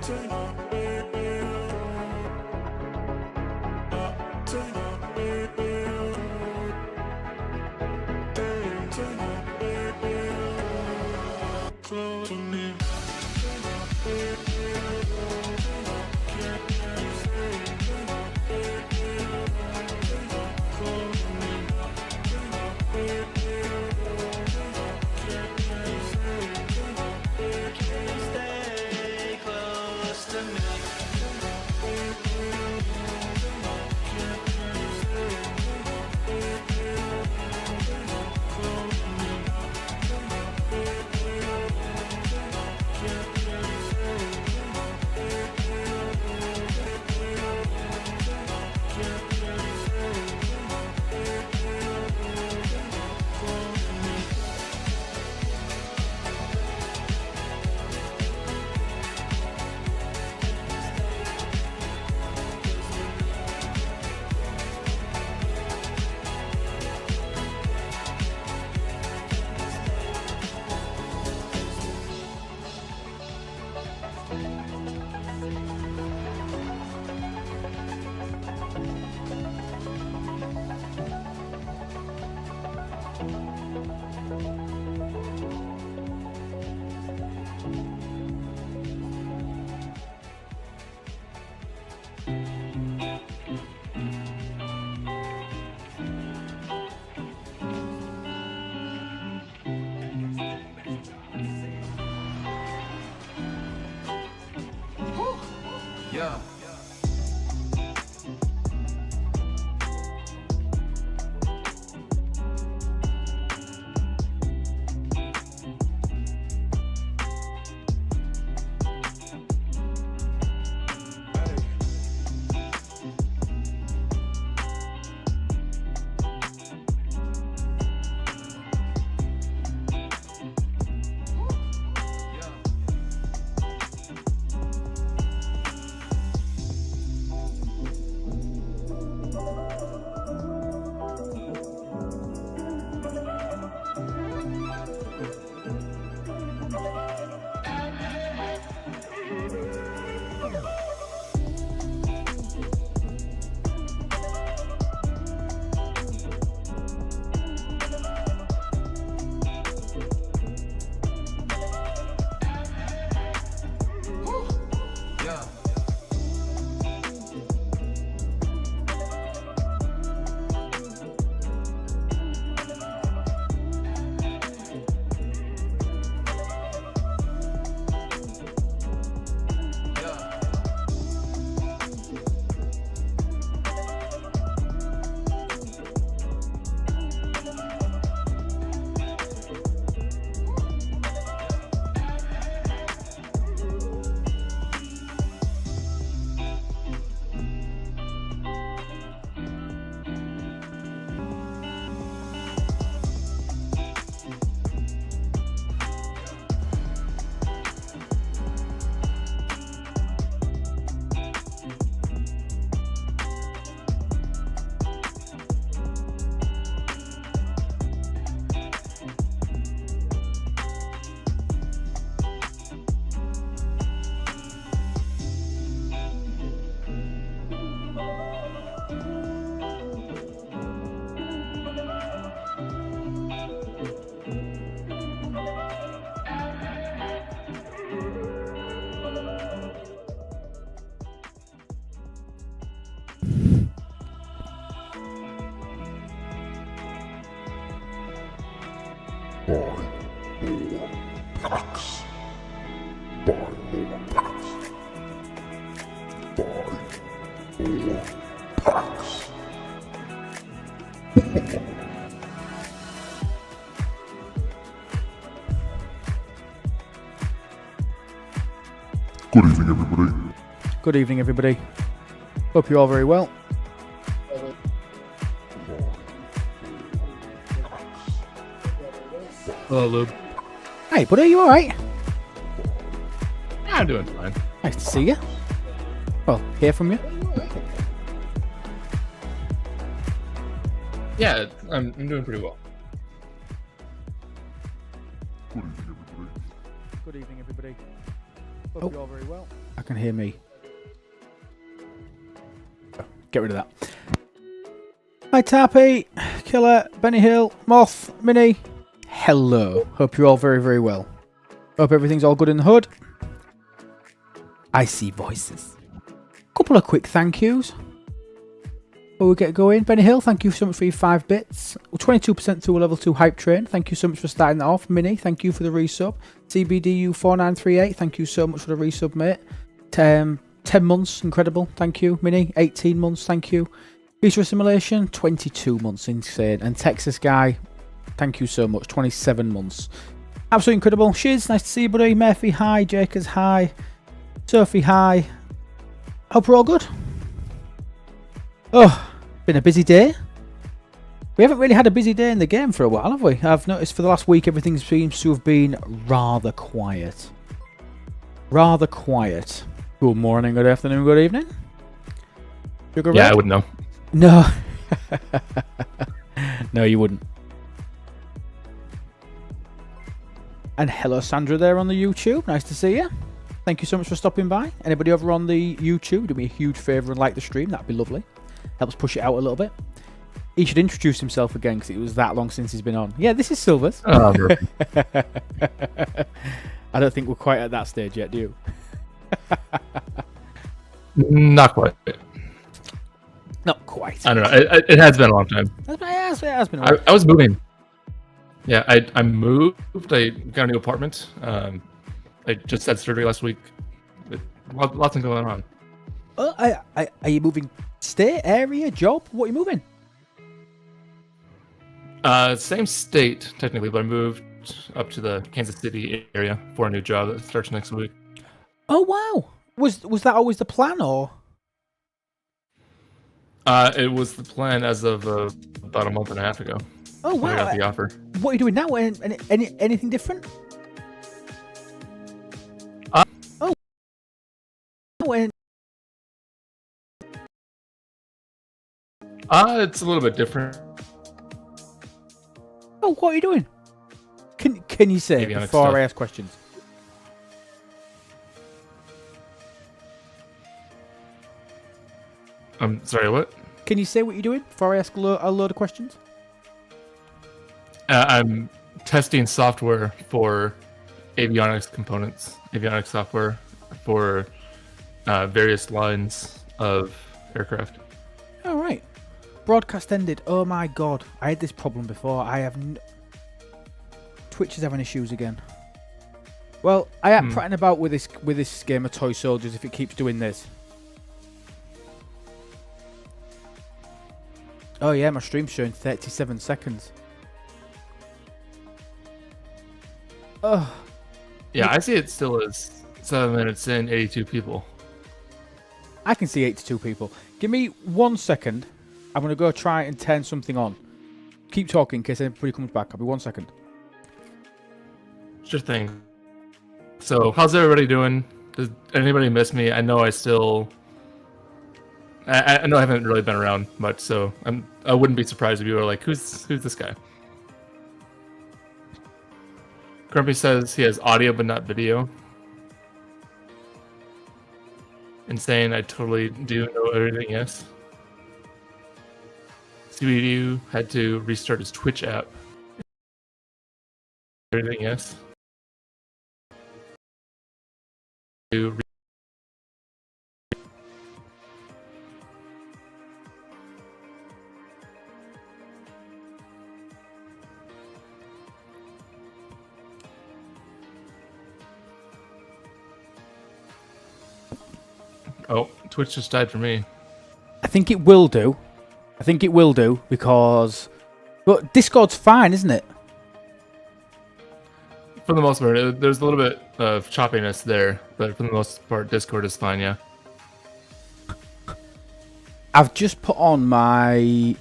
Yeah. Buy more packs. Buy more packs. Buy more packs. Good evening, everybody. Good evening, everybody. Hope you're all very well. Hello, Lube. Hey, buddy, you all right? Yeah, I'm doing fine. Nice to see you. Well, hear from you. Yeah, I'm doing pretty well. Good evening, everybody. Good evening, everybody. Hope you're all very well. I can hear me. Get rid of that. Hi Tappy, Killer, Benny Hill, Moth, Mini. Hello. Hope you're all very, very well. Hope everything's all good in the hood. I see voices. Couple of quick thank yous. Before we get going, Benny Hill, thank you so much for your 5 bits. 22% through a level 2 hype train. Thank you so much for starting that off. Mini, thank you for the resub. CBDU4938, thank you so much for the resub, mate. 10 months, incredible. Thank you, Mini. 18 months, thank you. Beast Assimilation, 22 months, insane. And Texas Guy, thank you so much, 27 months. Absolutely incredible. Shiz, nice to see you, buddy. Murphy, hi. Jakers, hi. Sophie, hi. Hope we're all good. Oh, been a busy day. We haven't really had a busy day in the game for a while, have we? I've noticed for the last week everything seems to have been rather quiet. Rather quiet. Good morning, good afternoon, good evening. Sugar Yeah, Red? I wouldn't know. No. No, you wouldn't. And hello, Sandra, there on the YouTube. Nice to see you. Thank you so much for stopping by. Anybody over on the YouTube, do me a huge favour and like the stream. That'd be lovely. Helps push it out a little bit. He should introduce himself again because it was that long since he's been on. Yeah, this is Silvers. Oh, I don't think we're quite at that stage yet, do you? not quite. Not quite. I don't know. It has been a long time. It has been a while. I was moving. Yeah, I moved. I got a new apartment. I just had surgery last week. Lots going on. Oh, are you moving state, area, job? What are you moving? Same state, technically, but I moved up to the Kansas City area for a new job that starts next week. Oh, wow. Was that always the plan, or? It was the plan as of about a month and a half ago. Oh, when I wow. got the offer. What are you doing now? Anything different? Oh. It's a little bit different. Oh, what are you doing? Can you say Avionics before stuff. I ask questions? I'm sorry, what? Can you say what you're doing before I ask a load of questions? I'm testing software for avionics components, avionics software for various lines of aircraft. All right. Broadcast ended. Oh my god. I had this problem before. Twitch is having issues again. Well, I am prattling about with this game of Toy Soldiers if it keeps doing this. Oh yeah, my stream's showing 37 seconds. Oh. Yeah, I see it still is 7 minutes in, 82 people. I can see 82 people. Give me 1 second. I'm going to go try and turn something on. Keep talking in case anybody comes back. I'll be 1 second. Sure thing. So, how's everybody doing? Does anybody miss me? I know I still... I know I haven't really been around much, so I wouldn't be surprised if you were like, who's this guy? Grumpy says he has audio but not video. Insane, I totally do know everything, yes. CBDU had to restart his Twitch app. Everything, yes. Oh, Twitch just died for me. I think it will do. Because... But Discord's fine, isn't it? For the most part, there's a little bit of choppiness there, but for the most part, Discord is fine, yeah. I've just put on my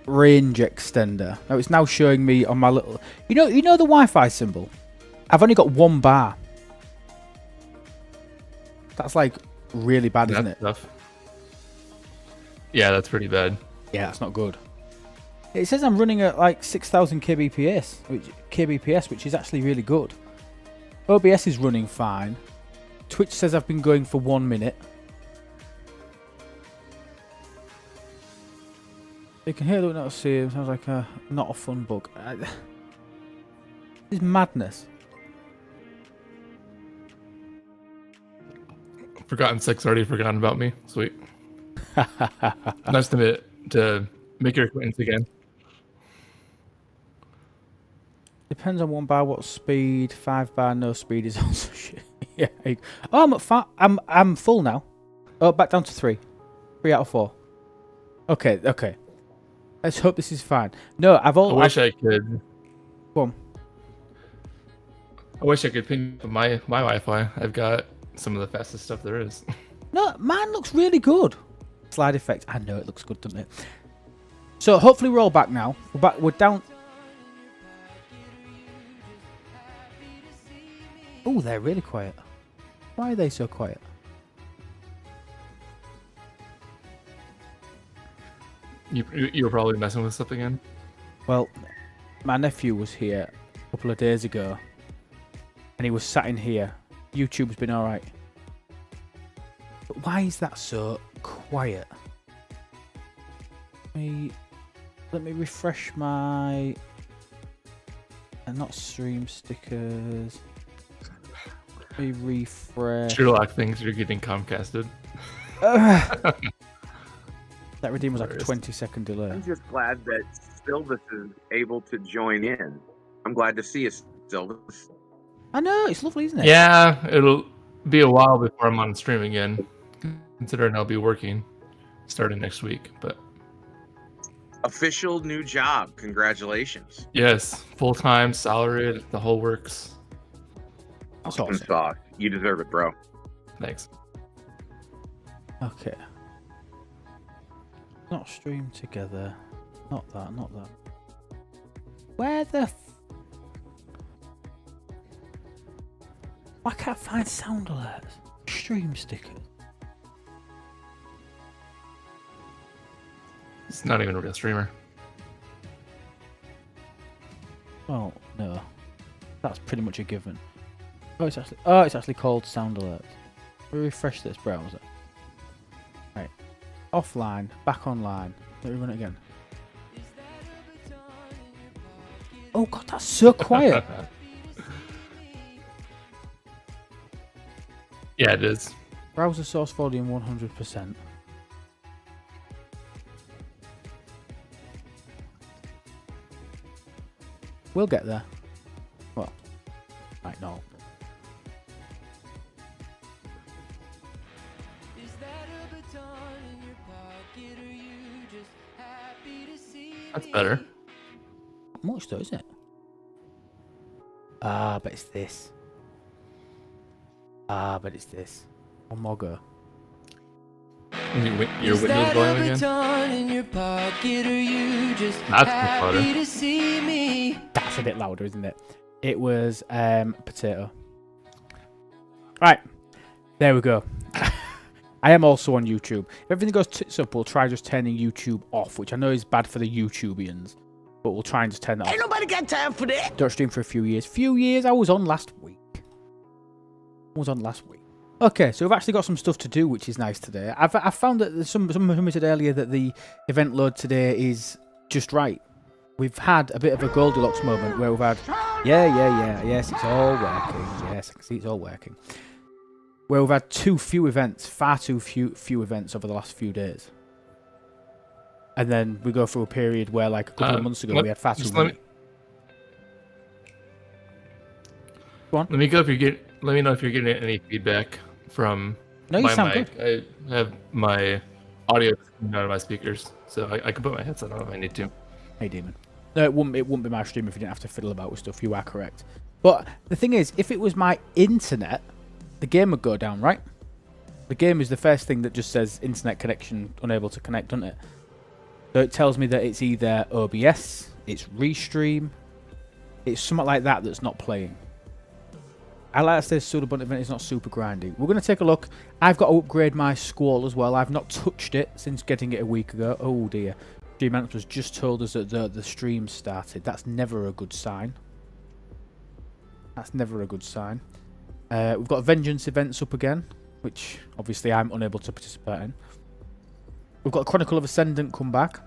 range extender. Now it's now showing me on my little... You know the Wi-Fi symbol? I've only got 1 bar. That's like really bad, isn't it? Tough. Yeah, that's pretty bad. Yeah, that's not good. It says I'm running at like 6,000 kbps, which is actually really good. OBS is running fine. Twitch says I've been going for 1 minute. You can hear it, not see it. Sounds like not a fun bug. This is madness. Forgotten 6 already forgotten about me. Sweet. Nice to make your acquaintance again. Depends on 1 bar what speed. 5 bar no speed is also shit. Yeah. Oh, I'm at I'm full now. Oh, back down to 3. 3 out of 4. Okay. Okay. Let's hope this is fine. No, I wish I could. Go on. I wish I could ping my Wi-Fi. I've got some of the fastest stuff there is. No, mine looks really good. Slide effect. I know it looks good, doesn't it? So hopefully we're all back now. We're back. We're down. Oh, they're really quiet. Why are they so quiet? You were probably messing with stuff again. Well, my nephew was here a couple of days ago, and he was sat in here. YouTube's been all right. But why is that so quiet? Let me refresh my... not stream stickers. Let me refresh. Sherlock thinks you're getting Comcasted. That redeem was like a 20-second delay. I'm just glad that Silvis is able to join in. I'm glad to see you, Silvis. I know, it's lovely, isn't it? Yeah, it'll be a while before I'm on stream again, considering I'll be working starting next week. But official new job. Congratulations. Yes, full-time, salaried, the whole works. That's awesome. You deserve it, bro. Thanks. Okay. Not stream together. Not that, not that. Where the I can't find sound alerts. Stream stickers. It's not even a real streamer. Oh no. That's pretty much a given. Oh, it's actually called sound alerts. Let me refresh this browser. Right. Offline, back online. Let me run it again. Oh god, that's so quiet. Yeah, it is. Browser source volume 100%. We'll get there. Well, might not. That's better. Not much though, is it? Ah, but it's this. Ah, but it's this. One more go. Your Windows volume again? That's much louder. That's a bit louder, isn't it? It was potato. Right. There we go. I am also on YouTube. If everything goes tits up, we'll try just turning YouTube off, which I know is bad for the YouTubians, but we'll try and just turn that off. Ain't nobody got time for that. Don't stream for a few years. I was on last week. Okay, so we've actually got some stuff to do, which is nice today. I found that someone said earlier that the event load today is just right. We've had a bit of a Goldilocks moment where we've had, yes, it's all working. Yes, I can see it's all working. Where we've had far too few events over the last few days. And then we go through a period where, like, a couple of months ago, we had far too many. Go on. Let me know if you're getting any feedback from no, you my sound mic. good. I have my audio coming out of my speakers, so I can put my headset on if I need to. Hey, Demon. No, it wouldn't be my stream if you didn't have to fiddle about with stuff. You are correct. But the thing is, if it was my internet, the game would go down, right? The game is the first thing that just says internet connection unable to connect, doesn't it? So it tells me that it's either OBS, it's Restream, it's something like that that's not playing. I like to say Sudabun event is not super grindy. We're going to take a look. I've got to upgrade my Squall as well. I've not touched it since getting it a week ago. Oh dear. Stream was just told us that the stream started. That's never a good sign. That's never a good sign. We've got Vengeance events up again, which obviously I'm unable to participate in. We've got Chronicle of Ascendant come back.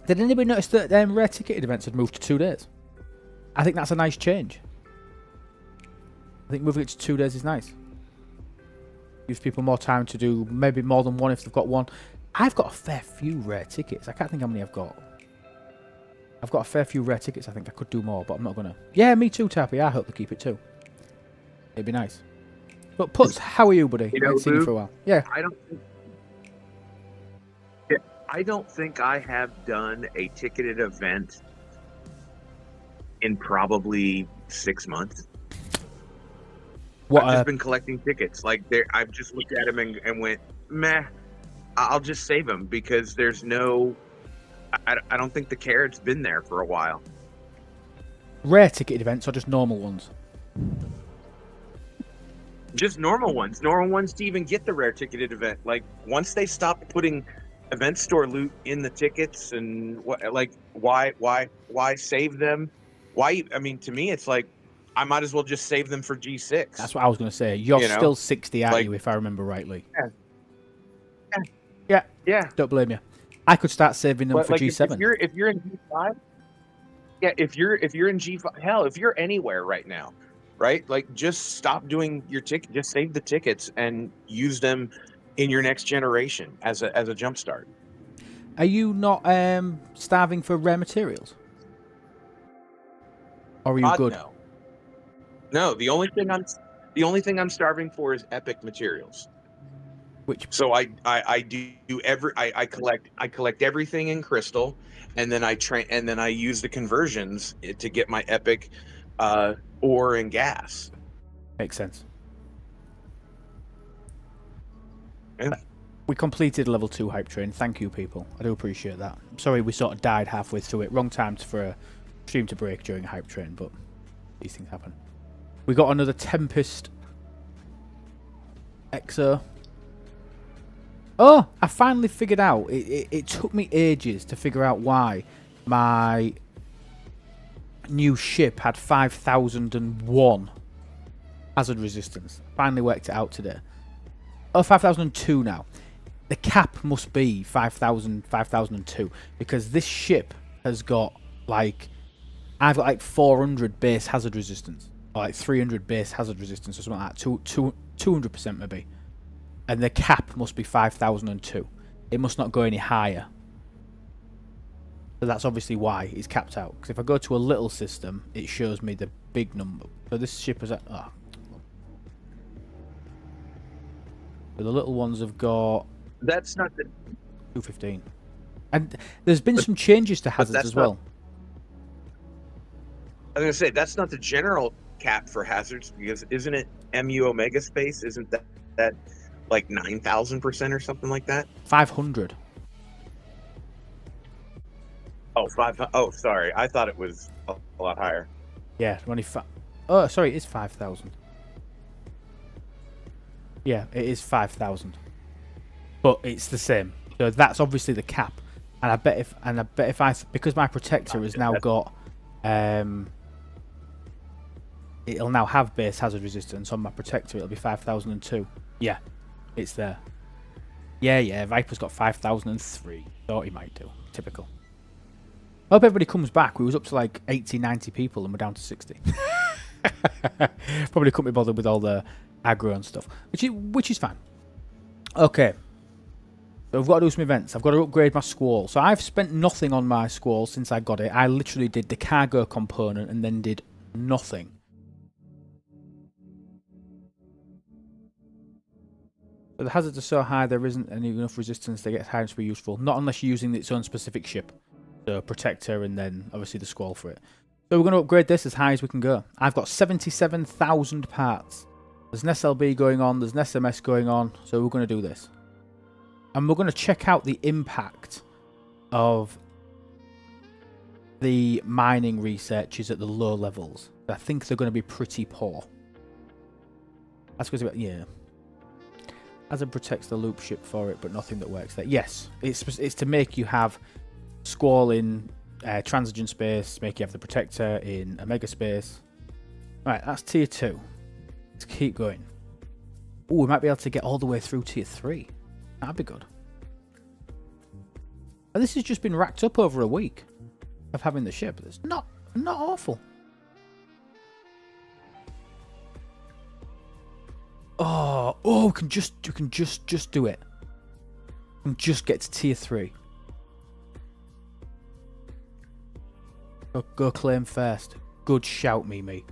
Did anybody notice that rare ticketed events had moved to 2 days? I think that's a nice change. I think moving it to 2 days is nice. Gives people more time to do maybe more than one if they've got one. I've got a fair few rare tickets. I can't think how many I've got. I've got a fair few rare tickets. I think I could do more, but I'm not going to. Yeah, me too, Tappy. I hope they keep it too. It'd be nice. But Putz, how are you, buddy? I haven't seen you for a while. Yeah. I don't think I have done a ticketed event in probably 6 months. I've just been collecting tickets. Like I've just looked at them and went, meh. I'll just save them because there's no. I don't think the carrot's been there for a while. Rare ticketed events or just normal ones? Just normal ones. Normal ones to even get the rare ticketed event. Like once they stopped putting event store loot in the tickets and why save them? Why? I mean, to me, it's like I might as well just save them for G6. That's what I was going to say. You're still 60, aren't you, if I remember rightly? Yeah. Don't blame you. I could start saving them for G7. If you're in G5, if you're in G5, hell, if you're anywhere right now, right? Like just stop doing your ticket, just save the tickets and use them in your next generation as a jump start. Are you not starving for rare materials? Or are you good? No, the only thing I'm starving for is epic materials. So I collect everything in crystal, and then I use the conversions to get my epic ore and gas. Makes sense. Yeah. We completed level 2 hype train. Thank you, people. I do appreciate that. I'm sorry we sort of died halfway through it. Wrong time for a stream to break during hype train, but these things happen. We got another Tempest Exo. Oh, I finally figured out. It took me ages to figure out why my new ship had 5001 hazard resistance. Finally worked it out today. Oh, 5002 now. The cap must be 5000, 5002 because this ship has got like I've got like 400 base hazard resistance, or like 300 base hazard resistance, or something like that. 200% maybe. And the cap must be 5002. It must not go any higher. So that's obviously why it's capped out. Because if I go to a little system, it shows me the big number. So this ship is at... Oh. So the little ones have got... That's not the... 215. And there's been some changes to hazards as well. I was going to say, that's not the general cap for hazards, because isn't it MU Omega space? Isn't that like 9,000% or something like that? 500. Oh, sorry. I thought it was a lot higher. Yeah, 25. Oh, sorry, it is 5,000. Yeah, it is 5,000. But it's the same. So that's obviously the cap. And I bet if I because my protector has now got it'll now have base hazard resistance on my protector, it'll be 5,002. Yeah, it's there. Yeah, Viper's got 5,003. Thought he might do. Typical. I hope everybody comes back. We was up to like 80, 90 people and we're down to 60. Probably couldn't be bothered with all the aggro and stuff, which is fine. Okay. So I've got to do some events. I've got to upgrade my Squall. So I've spent nothing on my Squall since I got it. I literally did the cargo component and then did nothing. But the hazards are so high there isn't enough resistance to get high to be useful. Not unless you're using its own specific ship. So Protector and then obviously the Squall for it. So we're going to upgrade this as high as we can go. I've got 77,000 parts. There's an SLB going on. There's an SMS going on. So we're going to do this. And we're going to check out the impact of the mining researches at the low levels. I think they're going to be pretty poor. That's going to be, yeah. Hazard protects the loop ship for it, but nothing that works there. Yes, it's to make you have Squall in transigen space, make you have the protector in Omega space. Right, that's tier 2. Let's keep going. Oh, we might be able to get all the way through tier 3. That'd be good. And this has just been racked up over a week of having the ship. It's not awful. Oh, we can just do it. And just get to tier 3. Go claim first. Good shout, Mimi.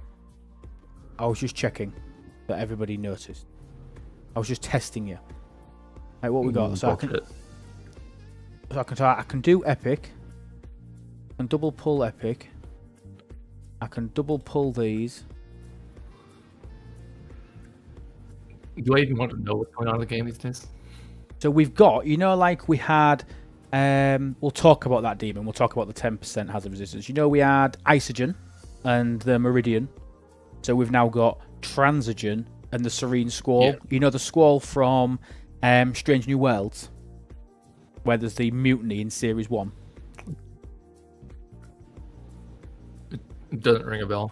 I was just checking that everybody noticed. I was just testing you. Right, what we got? So I can do epic. I can double pull epic. I can double pull these. Do I even want to know what's going on in the game these days? So we've got, like we had, we'll talk about that demon. We'll talk about the 10% hazard resistance. We had Isogen and the Meridian. So we've now got Transigen and the Serene Squall. Yeah. The Squall from Strange New Worlds, where there's the mutiny in Series 1. It doesn't ring a bell.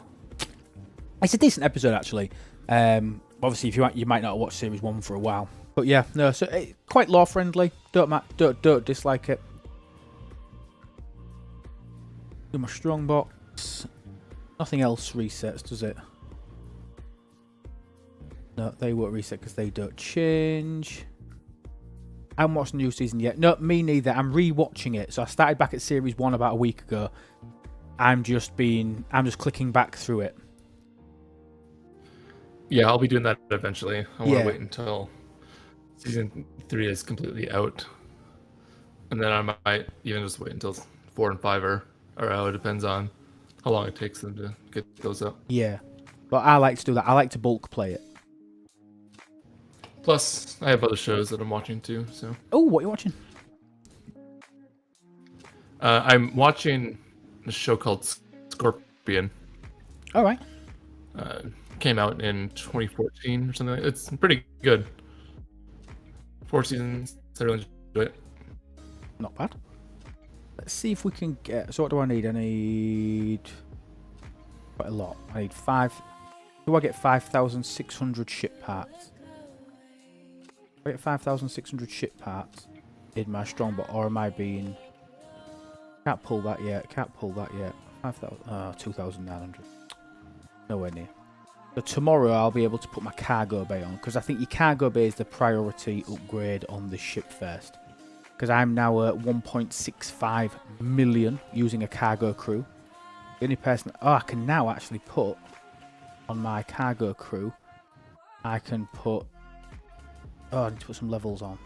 It's a decent episode, actually. Obviously, if you might not have watched Series 1 for a while. But yeah, no, so quite lore friendly. Don't dislike it. Do my strong box. Nothing else resets, does it? No, they won't reset because they don't change. I haven't watched the new season yet. No, me neither. I'm re-watching it. So I started back at Series 1 about a week ago. I'm just clicking back through it. Yeah, I'll be doing that eventually. I want Yeah. to wait until season 3 is completely out. And then I might even just wait until 4 and 5 are out. It depends on how long it takes them to get those up. Yeah. But I like to do that. I like to bulk play it. Plus, I have other shows that I'm watching too. So. Oh, what are you watching? I'm watching a show called Scorpion. All right. Came out in 2014 or something. It's pretty good. 4 seasons. I really enjoy it. Not bad. Let's see if we can get... So what do I need? I need... quite a lot. I need 5... Do I get 5,600 ship parts? Do I get 5,600 ship parts in my strongbox, or am I being... Can't pull that yet. 5,000... 2,900. Nowhere near. So tomorrow I'll be able to put my cargo bay on, because I think your cargo bay is the priority upgrade on the ship first. Because I'm now at 1.65 million using a cargo crew. The only person... Oh, I can now actually put on my cargo crew. I can put... Oh, I need to put some levels on.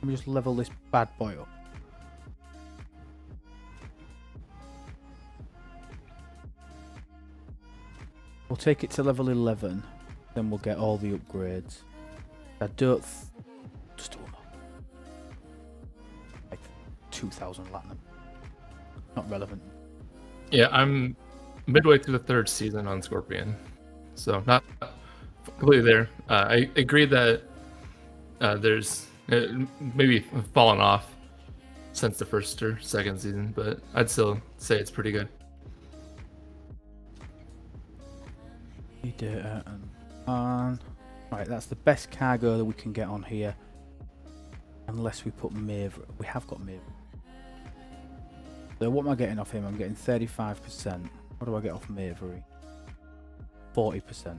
Let me just level this bad boy up. We'll take it to level 11. Then we'll get all the upgrades. I don't... Just do one more. Like 2,000 platinum. Not relevant. Yeah, I'm midway through the 3rd season on Scorpion, so not completely there. I agree that there's maybe fallen off since the 1st or 2nd season, but I'd still say it's pretty good. Data and on. Right, that's the best cargo that we can get on here. Unless we put Maeve. We have got Maeve. So what am I getting off him? I'm getting 35%. What do I get off Mavery? 40%.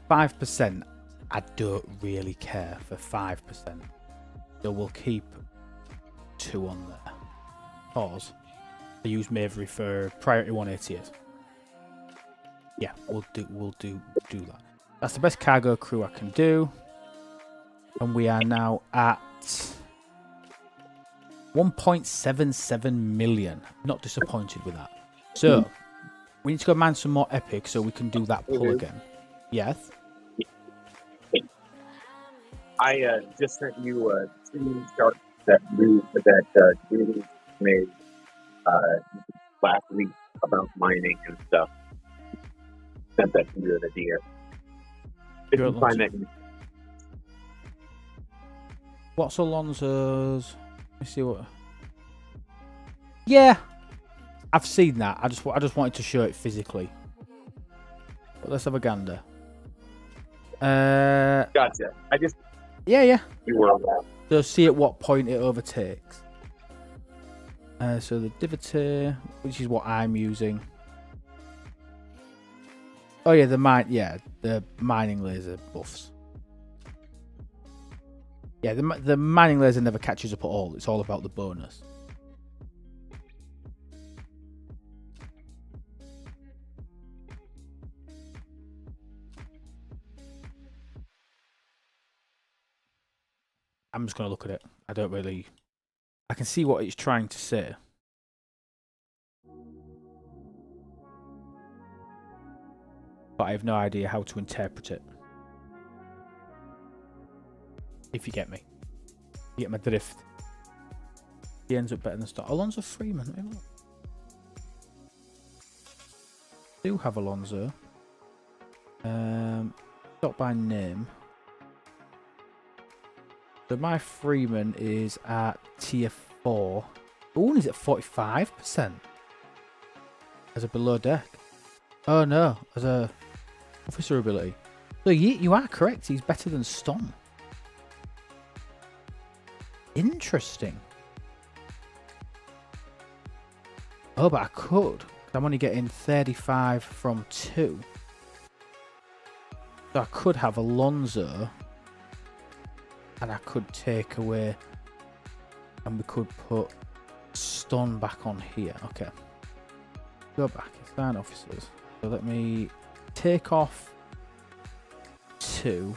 5%. I don't really care for 5%. So we'll keep 2 on there. Pause. I use Mavery for priority 1 ATS. Yeah, we'll do that. That's the best cargo crew I can do. And we are now at 1.77 million. Not disappointed with that. So, we need to go mine some more epic so we can do that pull again. Yes? I just sent you a screenshot that Judy made last week about mining and stuff. Sent that to you the idea. If you find that. What's Alonso's? Let me see what. Yeah, I've seen that. I just wanted to show it physically. But let's have a gander. Gotcha. I just Yeah. you were on that. So see at what point it overtakes. So the divoter, which is what I'm using. Oh yeah, the mining laser buffs. Yeah, the mining laser never catches up at all. It's all about the bonus. I'm just going to look at it. I can see what it's trying to say. But I have no idea how to interpret it. If you get me. You get my drift. He ends up better than Stott. Alonso Freeman. Do have Alonso. Not by name. So my Freeman is at tier 4. Oh, he's at 45% as a below deck. Oh no, as a officer ability. So you are correct. He's better than Stom. Interesting. Oh, but I could. I'm only getting 35 from 2. So I could have Alonso. And I could take away, and we could put Stun back on here. Okay. Go back. Assign officers. So let me take off 2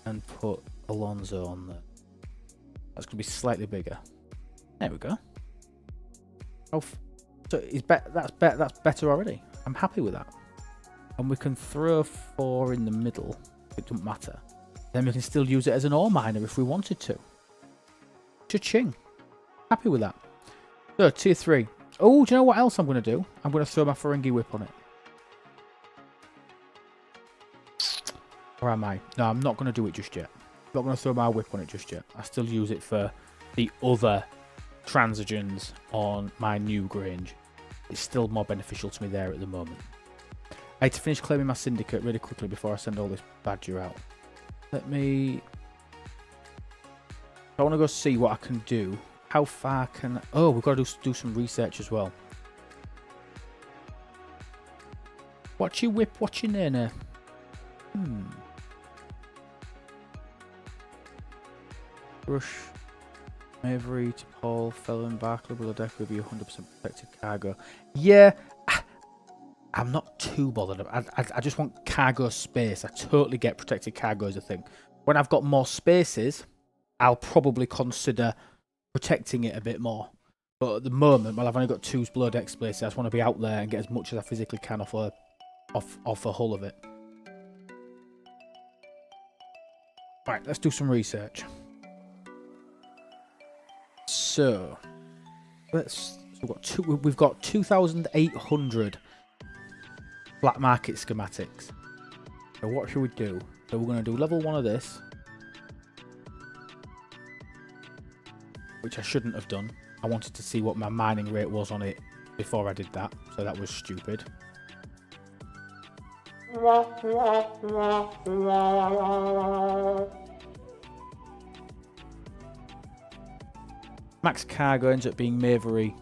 and put Alonso on there. That's going to be slightly bigger. There we go. Oh, so that's better already. I'm happy with that. And we can throw 4 in the middle. It doesn't matter. Then we can still use it as an ore miner if we wanted to. Cha-ching. Happy with that. So, tier 3. Oh, do you know what else I'm going to do? I'm going to throw my Ferengi Whip on it. Or am I? No, I'm not going to do it just yet. I'm not going to throw my whip on it just yet. I still use it for the other transigens on my new Grange. It's still more beneficial to me there at the moment. I had to finish claiming my syndicate really quickly before I send all this badger out. Let me... I want to go see what I can do. How far can... Oh, we've got to do some research as well. Watch your whip, watch your nana. Rush. Avery to Paul, Felon, Barkley, will the deck will be 100% protected cargo. Yeah, I'm not too bothered. I just want cargo space. I totally get protected cargo as a thing. When I've got more spaces, I'll probably consider protecting it a bit more. But at the moment, while I've only got 2 below deck spaces, I just want to be out there and get as much as I physically can off a hull of it. Right, let's do some research. So, we've got 2,800 black market schematics. So what should we do? So we're going to do level 1 of this, which I shouldn't have done. I wanted to see what my mining rate was on it before I did that, so that was stupid. Max cargo ends up being Mavery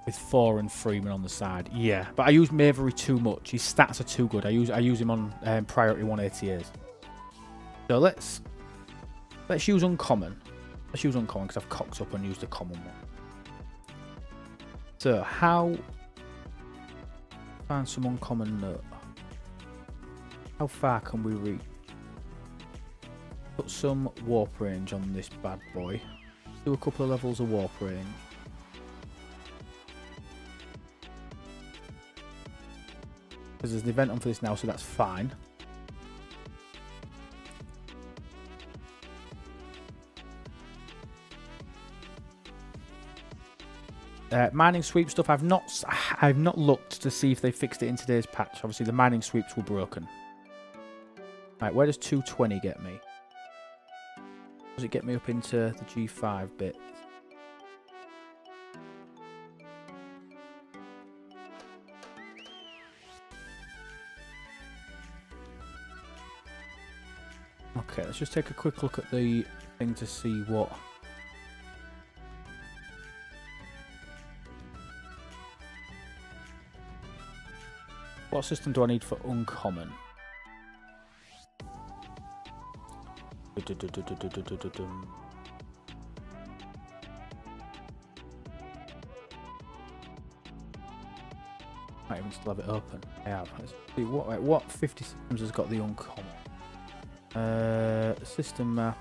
with 4 and Freeman on the side. Yeah, but I use Mavery too much. His stats are too good. I use him on priority 180s. So let's use uncommon. Let's use uncommon because I've cocked up and used the common one. So how find some uncommon note? How far can we reach? Put some warp range on this bad boy. Do a couple of levels of warp range. Because there's an event on for this now, so that's fine. Mining sweep stuff. I've not looked to see if they fixed it in today's patch. Obviously, the mining sweeps were broken. Right, where does 220 get me? Does it get me up into the G5 bit? Okay, let's just take a quick look at the thing to see what... What system do I need for uncommon? Might even still have it open. I have. Let's see what 50 systems has got the uncommon. System map.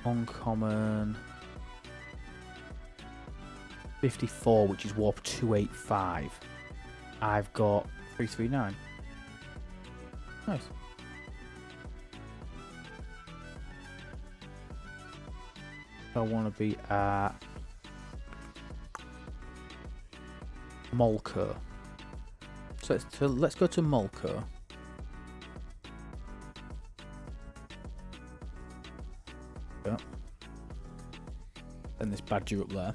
Uncommon. 54, which is warp 285. I've got 339. Nice. I want to be at Molko. So let's go to Molko. Yeah. And this badger up there.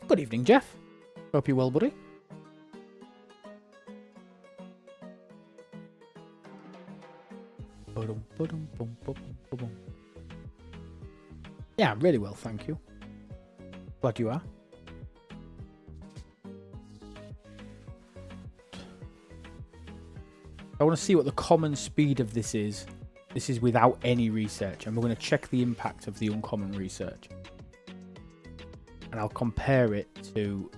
Good evening, Jeff. Hope you're well, buddy. Yeah, really well, thank you. Glad you are. I want to see what the common speed of this is. This is without any research, and we're going to check the impact of the uncommon research. And I'll compare it to...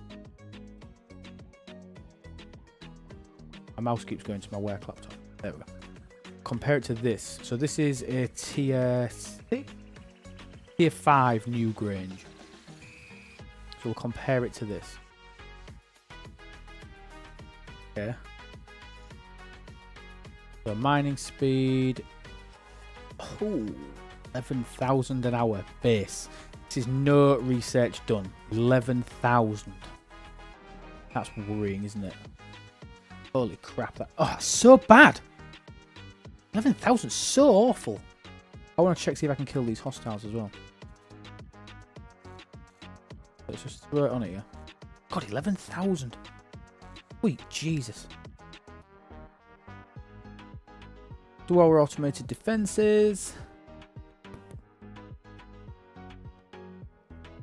My mouse keeps going to my work laptop. There we go. Compare it to this. So this is a tier 6? Tier 5 New Grange. So we'll compare it to this. Okay. So mining speed. Oh, 11,000 an hour base. This is no research done. 11,000. That's worrying, isn't it? Holy crap! That's so bad. 11,000 is so awful. I want to check see if I can kill these hostiles as well. Let's just throw it on here. God, 11,000. Sweet Jesus. Do our automated defenses.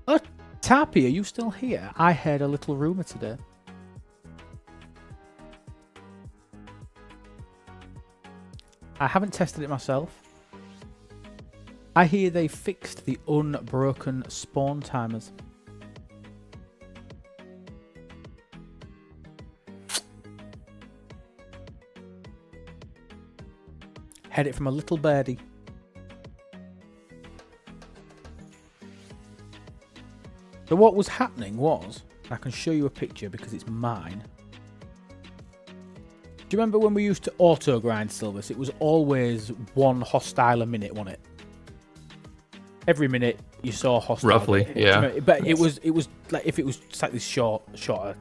Oh, Tappy, are you still here? I heard a little rumour today. I haven't tested it myself. I hear they fixed the unbroken spawn timers. Heard it from a little birdie. So what was happening was, I can show you a picture because it's mine. Do you remember when we used to auto grind Silvus? It was always one hostile a minute, wasn't it? Every minute you saw a hostile. Roughly, yeah. But it was like if it was slightly shorter.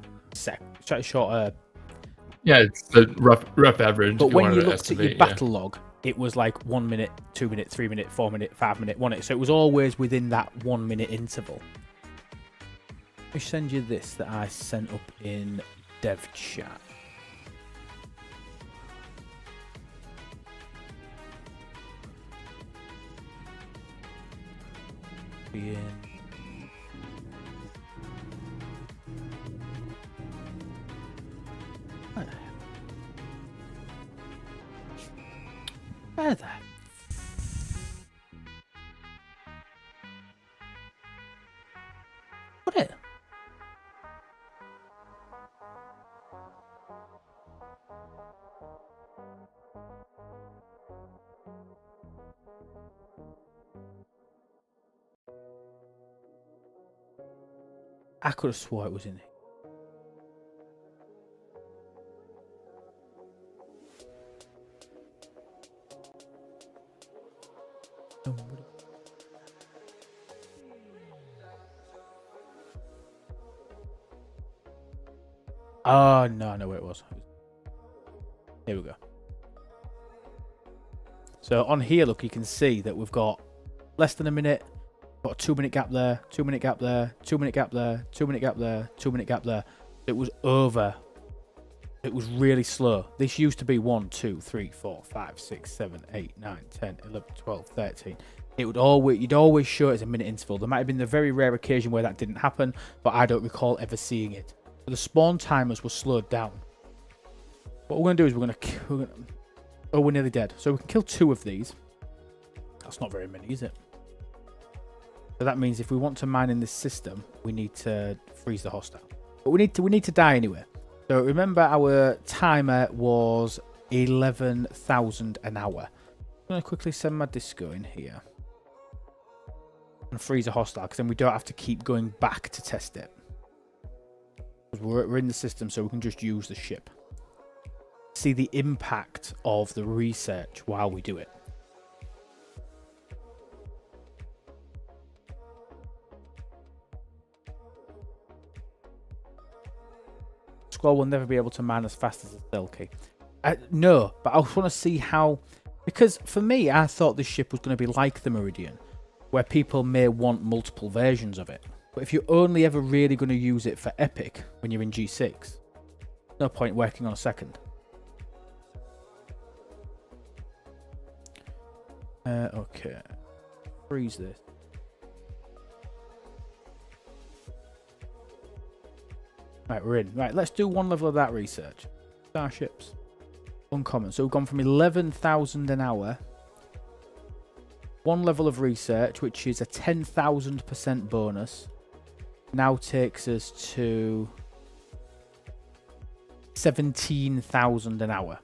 Yeah, it's the rough average. But when you looked at your battle log, it was like 1 minute, 2 minute, 3 minute, 4 minute, 5 minute, wasn't it? So it was always within that 1 minute interval. Let me send you this that I sent up in dev chat. Where the... What it? I could have swore it was in here. Oh, no, I know where it was. Here we go. So on here, look, you can see that we've got less than a minute, got a 2 minute gap there, 2 minute gap there, 2 minute gap there, 2 minute gap there, 2 minute gap there. It was over. It was really slow. This used to be 1, 2, 3, 4, 5, 6, 7, 8, 9, 10, 11, 12, 13. It would always, you'd always show it as a minute interval. There might have been the very rare occasion where that didn't happen, but I don't recall ever seeing it. So the spawn timers were slowed down. What we're going to do is we're going to... Oh, we're nearly dead. So we can kill 2 of these. That's not very many, is it? So that means if we want to mine in this system, we need to freeze the hostile. But we need to die anyway. So remember our timer was 11,000 an hour. I'm going to quickly send my disco in here. And freeze a hostile, because then we don't have to keep going back to test it. We're in the system, so we can just use the ship. See the impact of the research while we do it. Squall will never be able to mine as fast as a Selkie. No, but I just want to see how... Because for me, I thought this ship was going to be like the Meridian, where people may want multiple versions of it. But if you're only ever really going to use it for Epic when you're in G6, no point working on a second. Okay. Freeze this. Right, we're in. Right, let's do 1 level of that research. Starships. Uncommon. So we've gone from 11,000 an hour. 1 level of research, which is a 10,000% bonus, now takes us to 17,000 an hour.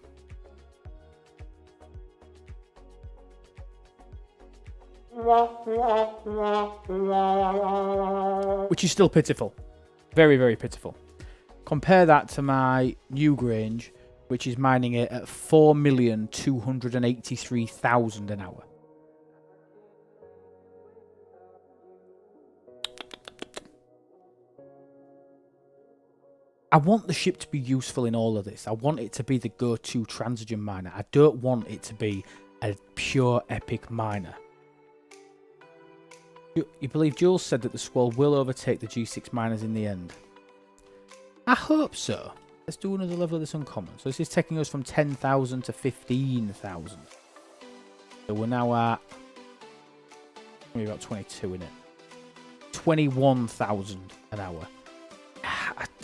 Which is still pitiful. Very, very pitiful. Compare that to my new Grange, which is mining it at 4,283,000 an hour. I want the ship to be useful in all of this. I want it to be the go-to transigen miner. I don't want it to be a pure epic miner. You believe Jules said that the Squall will overtake the G6 miners in the end? I hope so. Let's do another level of this uncommon. So this is taking us from 10,000 to 15,000. So we're now at... maybe about 22 in it. 21,000 an hour.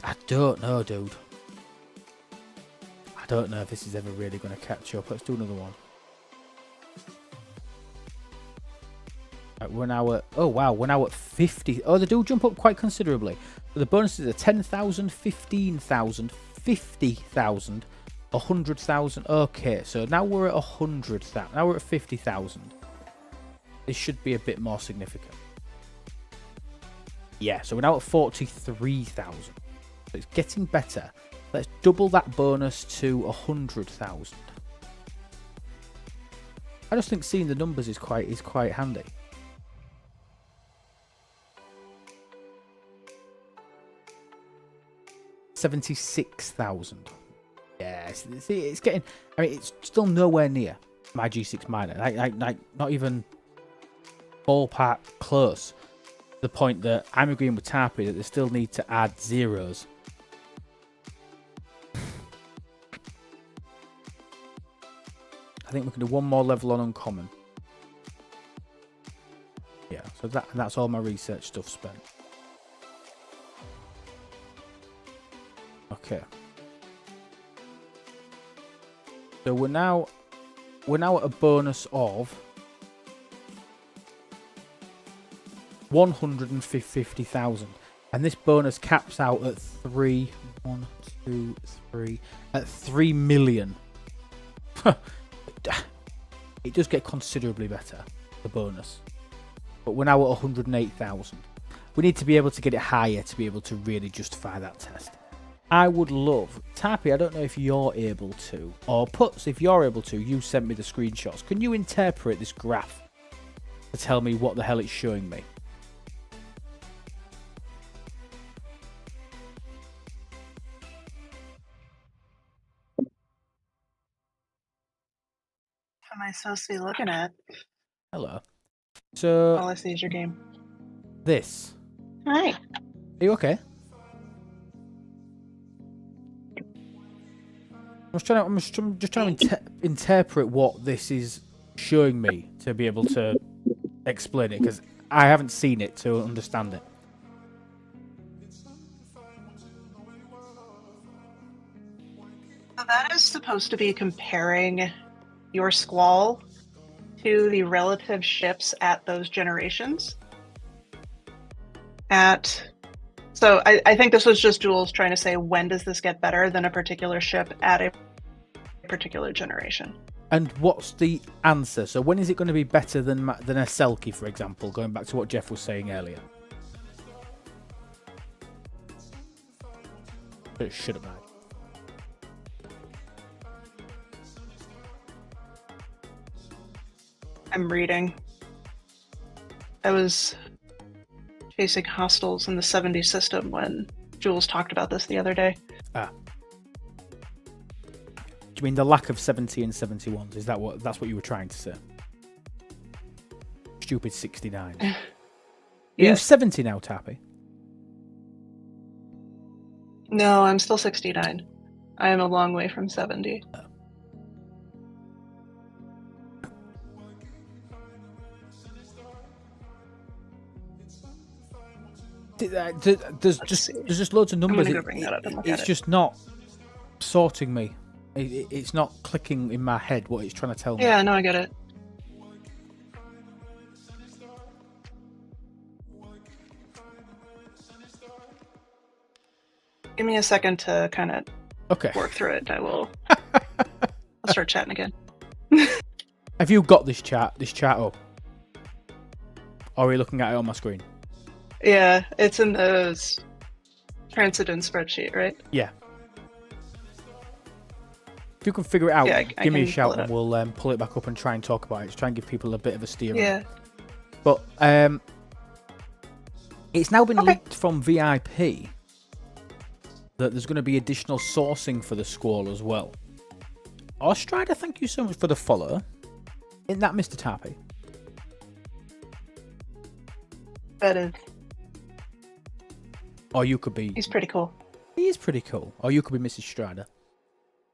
I don't know, dude. I don't know if this is ever really going to catch up. Let's do another one. Right, we're now at... oh, wow. We're now at 50. Oh, they do jump up quite considerably. So the bonuses are 10,000, 15,000, 50,000, 100,000. Okay, so now we're at 100,000. Now we're at 50,000. This should be a bit more significant. Yeah, so we're now at 43,000. So it's getting better. Let's double that bonus to 100,000. I just think seeing the numbers is quite handy. $76,000. Yeah, it's getting... I mean, it's still nowhere near my G6 miner. Like not even ballpark close. The point that I'm agreeing with Tarpy that they still need to add zeros. I think we can do 1 more level on uncommon. Yeah, so that's all my research stuff spent. Okay. So we're now at a bonus of 150,000, and this bonus caps out at 3 million. It does get considerably better, the bonus, but we're now at 108,000. We need to be able to get it higher to be able to really justify that test. I would love, Tappy, I don't know if you're able to, or Puts, if you're able to, you sent me the screenshots. Can you interpret this graph to tell me what the hell it's showing me? What am I supposed to be looking at? Hello. So... all I see is your game. This. Hi. Are you okay? I'm just trying to interpret what this is showing me to be able to explain it, because I haven't seen it to understand it. So that is supposed to be comparing your Squall to the relative ships at those generations. So I think this was just Jules trying to say, when does this get better than a particular ship at a particular generation? And what's the answer? So when is it going to be better than a Selkie, for example, going back to what Jeff was saying earlier? It should have been. I'm reading. I was chasing hostiles in the 70 system when Jules talked about this the other day. Do you mean the lack of 70 and 71s? Is that's what you were trying to say? Stupid 69. Yeah. You're 70 now, Tappy. No, I'm still 69. I am a long way from 70. There's just loads of numbers. I'm gonna go bring that up and look at It's it. just not sorting me. It's not clicking in my head what it's trying to tell me. Yeah, no, I get it. Give me a second to kind of Okay. work through it. I'll start chatting again. Have you got this chart up? Or are you looking at it on my screen? Yeah, it's in those Transcendent spreadsheet, right? Yeah. If you can figure it out, Yeah, I give me a can shout pull it and we'll pull it back up and try and talk about it. Just try and give people a bit of a steer. Yeah. But it's now been Okay. leaked from VIP that there's going to be additional sourcing for the Squall as well. Ostrider, thank you so much for the follow. Isn't that Mr. Tappy? That is. Or you could be... He's pretty cool. He is pretty cool. Or you could be Mrs. Strider.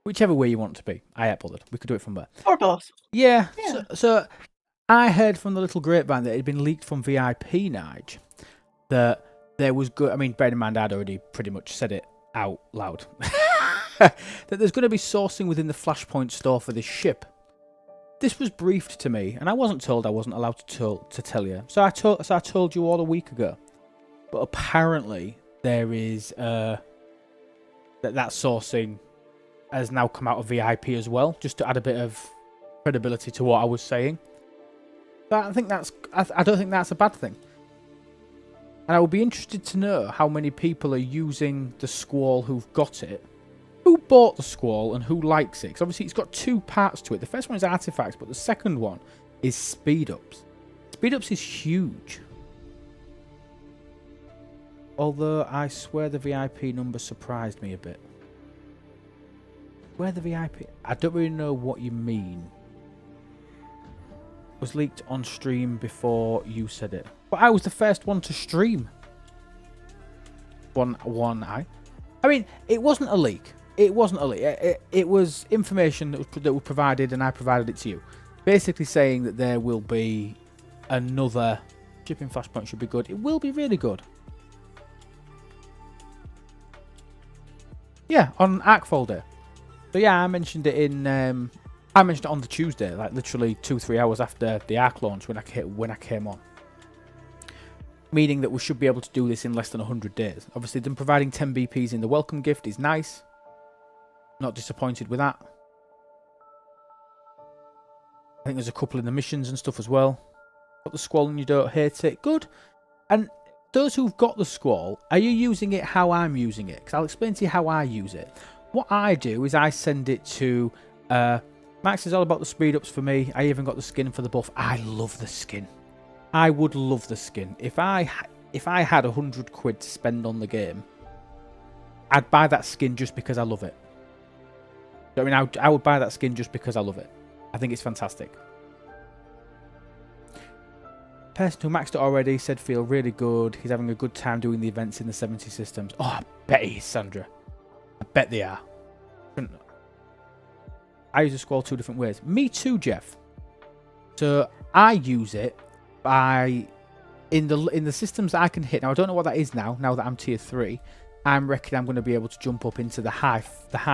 Whichever way you want to be. I ain't bothered. We could do it from there. Or both. Yeah. Yeah. So I heard from the little grapevine that it had been leaked from VIP, Nige, that there was good. I mean, bear in mind, I'd already pretty much said it out loud. That there's going to be sourcing within the Flashpoint store for this ship. This was briefed to me, and I wasn't told I wasn't allowed to tell you. So I told you all a week ago. But apparently, there is that sourcing has now come out of VIP as well, just to add a bit of credibility to what I was saying. But I don't think that's a bad thing. And I would be interested to know how many people are using the Squall who've got it. Who bought the Squall and who likes it? Because obviously it's got two parts to it. The first one is artifacts, but the second one is speed-ups. Speed-ups is huge. Although I swear the VIP number surprised me a bit. Where the VIP? I don't really know what you mean. Was leaked on stream before you said it. But I was the first one to stream. I mean, it wasn't a leak. It wasn't a leak. It was information that was provided, and I provided it to you. Basically saying that there will be another shipping Flashpoint should be good. It will be really good. Yeah, on Arcfall Day. So yeah, I mentioned it in. I mentioned it on the Tuesday, like literally 2-3 hours after the Arc launch when I came on. Meaning that we should be able to do this in less than 100 days. Obviously, them providing 10 BPs in the welcome gift is nice. Not disappointed with that. I think there's a couple in the missions and stuff as well. Got the Squall and you don't hate it. Good. And those who've got the Squall, are you using it how I'm using it? Because I'll explain to you how I use it. What I do is I send it to... Max is all about the speed-ups for me. I even got the skin for the buff. I love the skin. I would love the skin. If I had 100 quid to spend on the game, I'd buy that skin just because I love it. I mean, I would buy that skin just because I love it. I think it's fantastic. Person who maxed it already said feel really good. He's having a good time doing the events in the 70 systems. Oh, I bet he is, Sandra. I bet they are. I use a Squall 2 different ways. Me too, Jeff. So I use it by in the systems that I can hit. Now I don't know what that is now that I'm tier 3. I reckon I'm going to be able to jump up into the high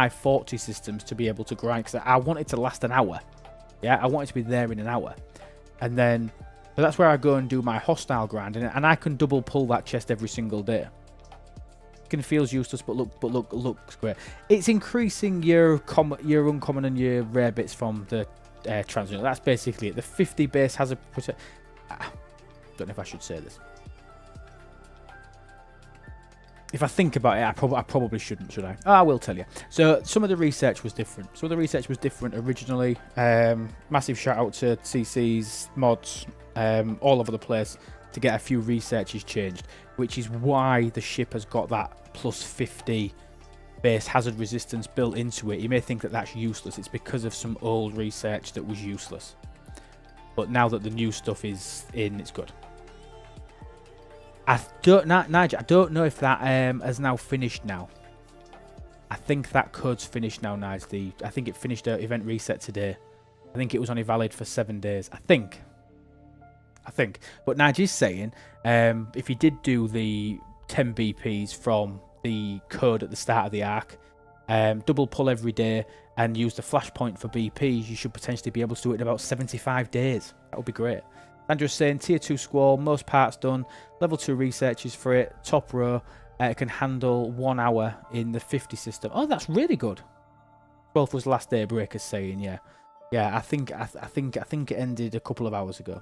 40 systems to be able to grind, because I want it to last an hour. Yeah, I want it to be there in an hour. And then so that's where I go and do my hostile grinding, and I can double pull that chest every single day. It feels useless, but looks great. It's increasing your uncommon and your rare bits from the transient. That's basically it. The 50 base has a don't know if I should say this. If I think about it, I probably shouldn't, should I? Oh, I will tell you. So some of the research was different. Originally. Massive shout out to CC's mods all over the place to get a few researches changed, which is why the ship has got that plus 50 base hazard resistance built into it. You may think that that's useless. It's because of some old research that was useless. But now that the new stuff is in, it's good. Nigel, I don't know if that has now finished now. I think that code's finished now, Nigel. I think it finished the event reset today. I think it was only valid for 7 days. I think. But Nigel's saying if you did do the 10 BPs from the code at the start of the arc, double pull every day and use the flashpoint for BPs, you should potentially be able to do it in about 75 days. That would be great. Andrew's saying tier 2 Squall, most parts done, level 2 researches for it, top row, it can handle 1 hour in the 50 system. Oh, that's really good. 12th was last day, Breaker's saying, yeah. I think it ended a couple of hours ago.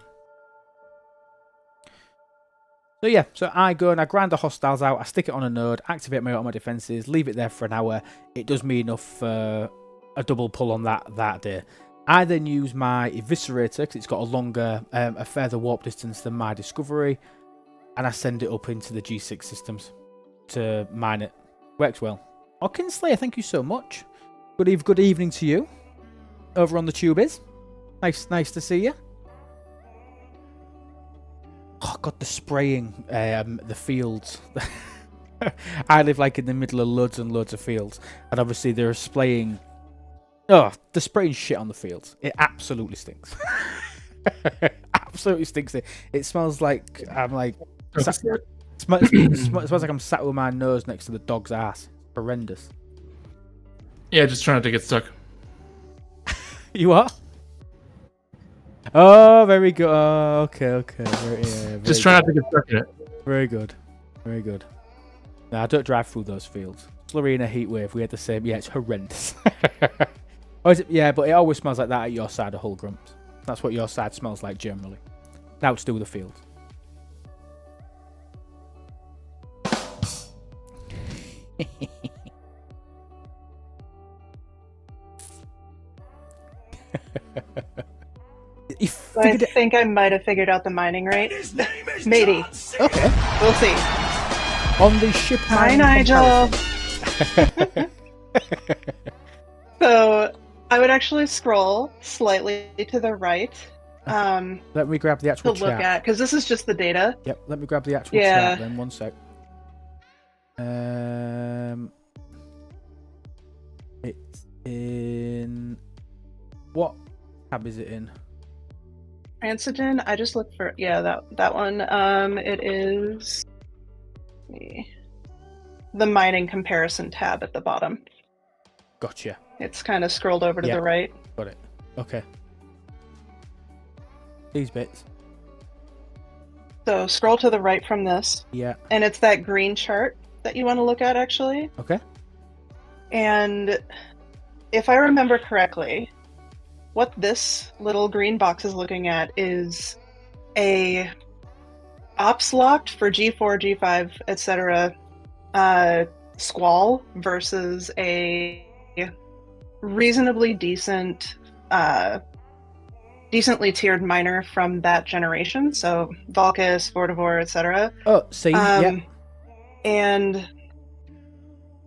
So yeah, so I go and I grind the hostiles out, I stick it on a node, activate my auto defenses, leave it there for an hour. It does me enough for a double pull on that day. I then use my Eviscerator because it's got a longer, a further warp distance than my Discovery, and I send it up into the G6 systems to mine it. Works well. Kinslayer, thank you so much. Good evening to you. Over on the tube is. Nice to see you. Oh God, the spraying, the fields. I live like in the middle of loads and loads of fields, and obviously they're spraying. Oh, the spraying shit on the fields. It absolutely stinks. Absolutely stinks. It smells like I'm like. Smells like I'm sat with my nose next to the dog's ass. Horrendous. Yeah, just trying not to get stuck. You are? Oh, very good. Oh, okay. Just try not to get stuck in it. Very good. No, I don't drive through those fields. Slurry in a heat wave. We had the same. Yeah, it's horrendous. Oh, is it? Yeah, but it always smells like that at your side of Hull Grumps. That's what your side smells like generally. Now it's to do with the field. I think I might have figured out the mining rate. Maybe. Okay. We'll see. On the ship. Hi, Nigel. So I would actually scroll slightly to the right. Let me grab the actual to look chart. at, because this is just the data. Yep, let me grab the actual chart then, 1 sec. It's in... What tab is it in? Antigen, I just looked for, that one. It is the mining comparison tab at the bottom. Gotcha. It's kind of scrolled over to the right. Got it. Okay. These bits. So scroll to the right from this. Yeah. And it's that green chart that you want to look at, actually. Okay. And if I remember correctly, what this little green box is looking at is a ops locked for G4, G5, etc. Squall versus a reasonably decent, decently tiered miner from that generation. So Valkis, Vortivore, etc. Oh, see, yep. And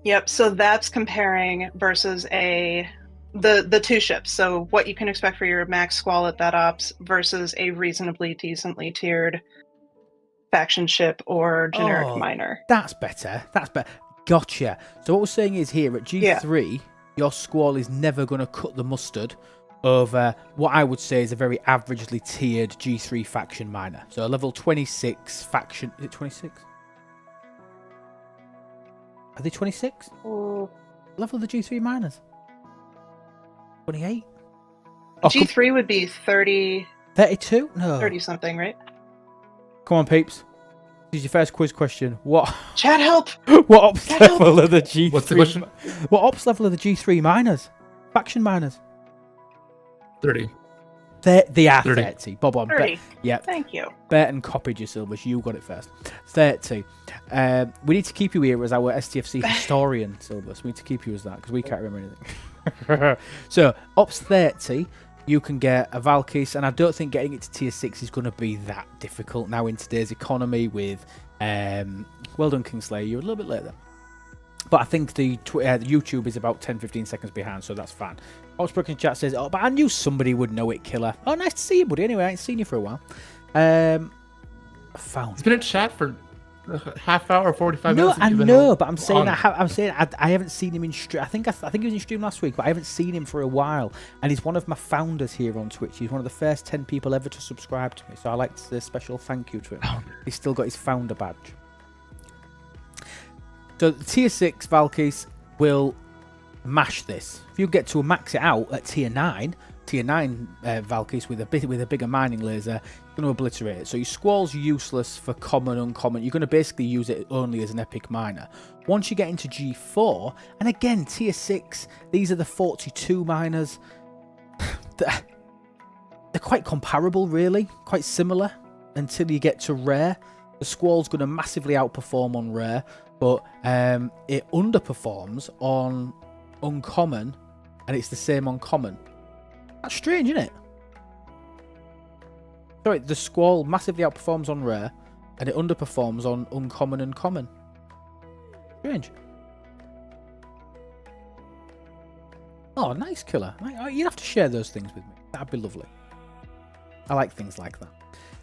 yep, so that's comparing versus the two ships. So what you can expect for your max Squall at that ops versus a reasonably decently tiered faction ship or generic miner. That's better. Gotcha. So what we're saying is here at G3, your Squall is never going to cut the mustard over what I would say is a very averagely tiered G3 faction miner. So a level 26 faction. Is it 26? Are they 26? Level of the G3 miners? 28? Oh, G3 would be 30. 32? No. 30 something, right? Come on, peeps. This is your first quiz question. What? Chat help! What ops level are the G3? What's the question? What ops level are the G3 miners? Faction miners? 30. They are 30. 30. Bob on. 30. Yeah. Thank you. Bet and copied your Silvers. You got it first. 30. We need to keep you here as our STFC historian, Silvers. We need to keep you as that because we can't remember anything. So, Ops 30, you can get a Valkyrie, and I don't think getting it to tier 6 is going to be that difficult now in today's economy with... well done, Kingslayer. You're a little bit late there. But I think the YouTube is about 10-15 seconds behind, so that's fine. Oxbrook in chat says, oh, but I knew somebody would know it, Killer. Oh, nice to see you, buddy. Anyway, I ain't seen you for a while. Found. It's been in chat for a half hour, 45 no, minutes. I know, but I'm saying I haven't seen him in stream. I think he was in stream last week, but I haven't seen him for a while. And he's one of my founders here on Twitch. He's one of the first 10 people ever to subscribe to me. So I like to say a special thank you to him. He's still got his founder badge. So the tier 6 Valkyries will mash this. If you get to max it out at tier 9 Valkyries with a bigger mining laser, you're going to obliterate it. So your Squall's useless for common, uncommon. You're going to basically use it only as an epic miner. Once you get into G4, and again tier 6, these are the 42 miners. They're quite comparable, really, quite similar until you get to rare. The Squall's going to massively outperform on rare, but it underperforms on uncommon, and it's the same on common. That's strange, isn't it? Sorry, the Squall massively outperforms on rare, and it underperforms on uncommon and common. Strange. Oh, nice, Killer. You'd have to share those things with me. That'd be lovely. I like things like that.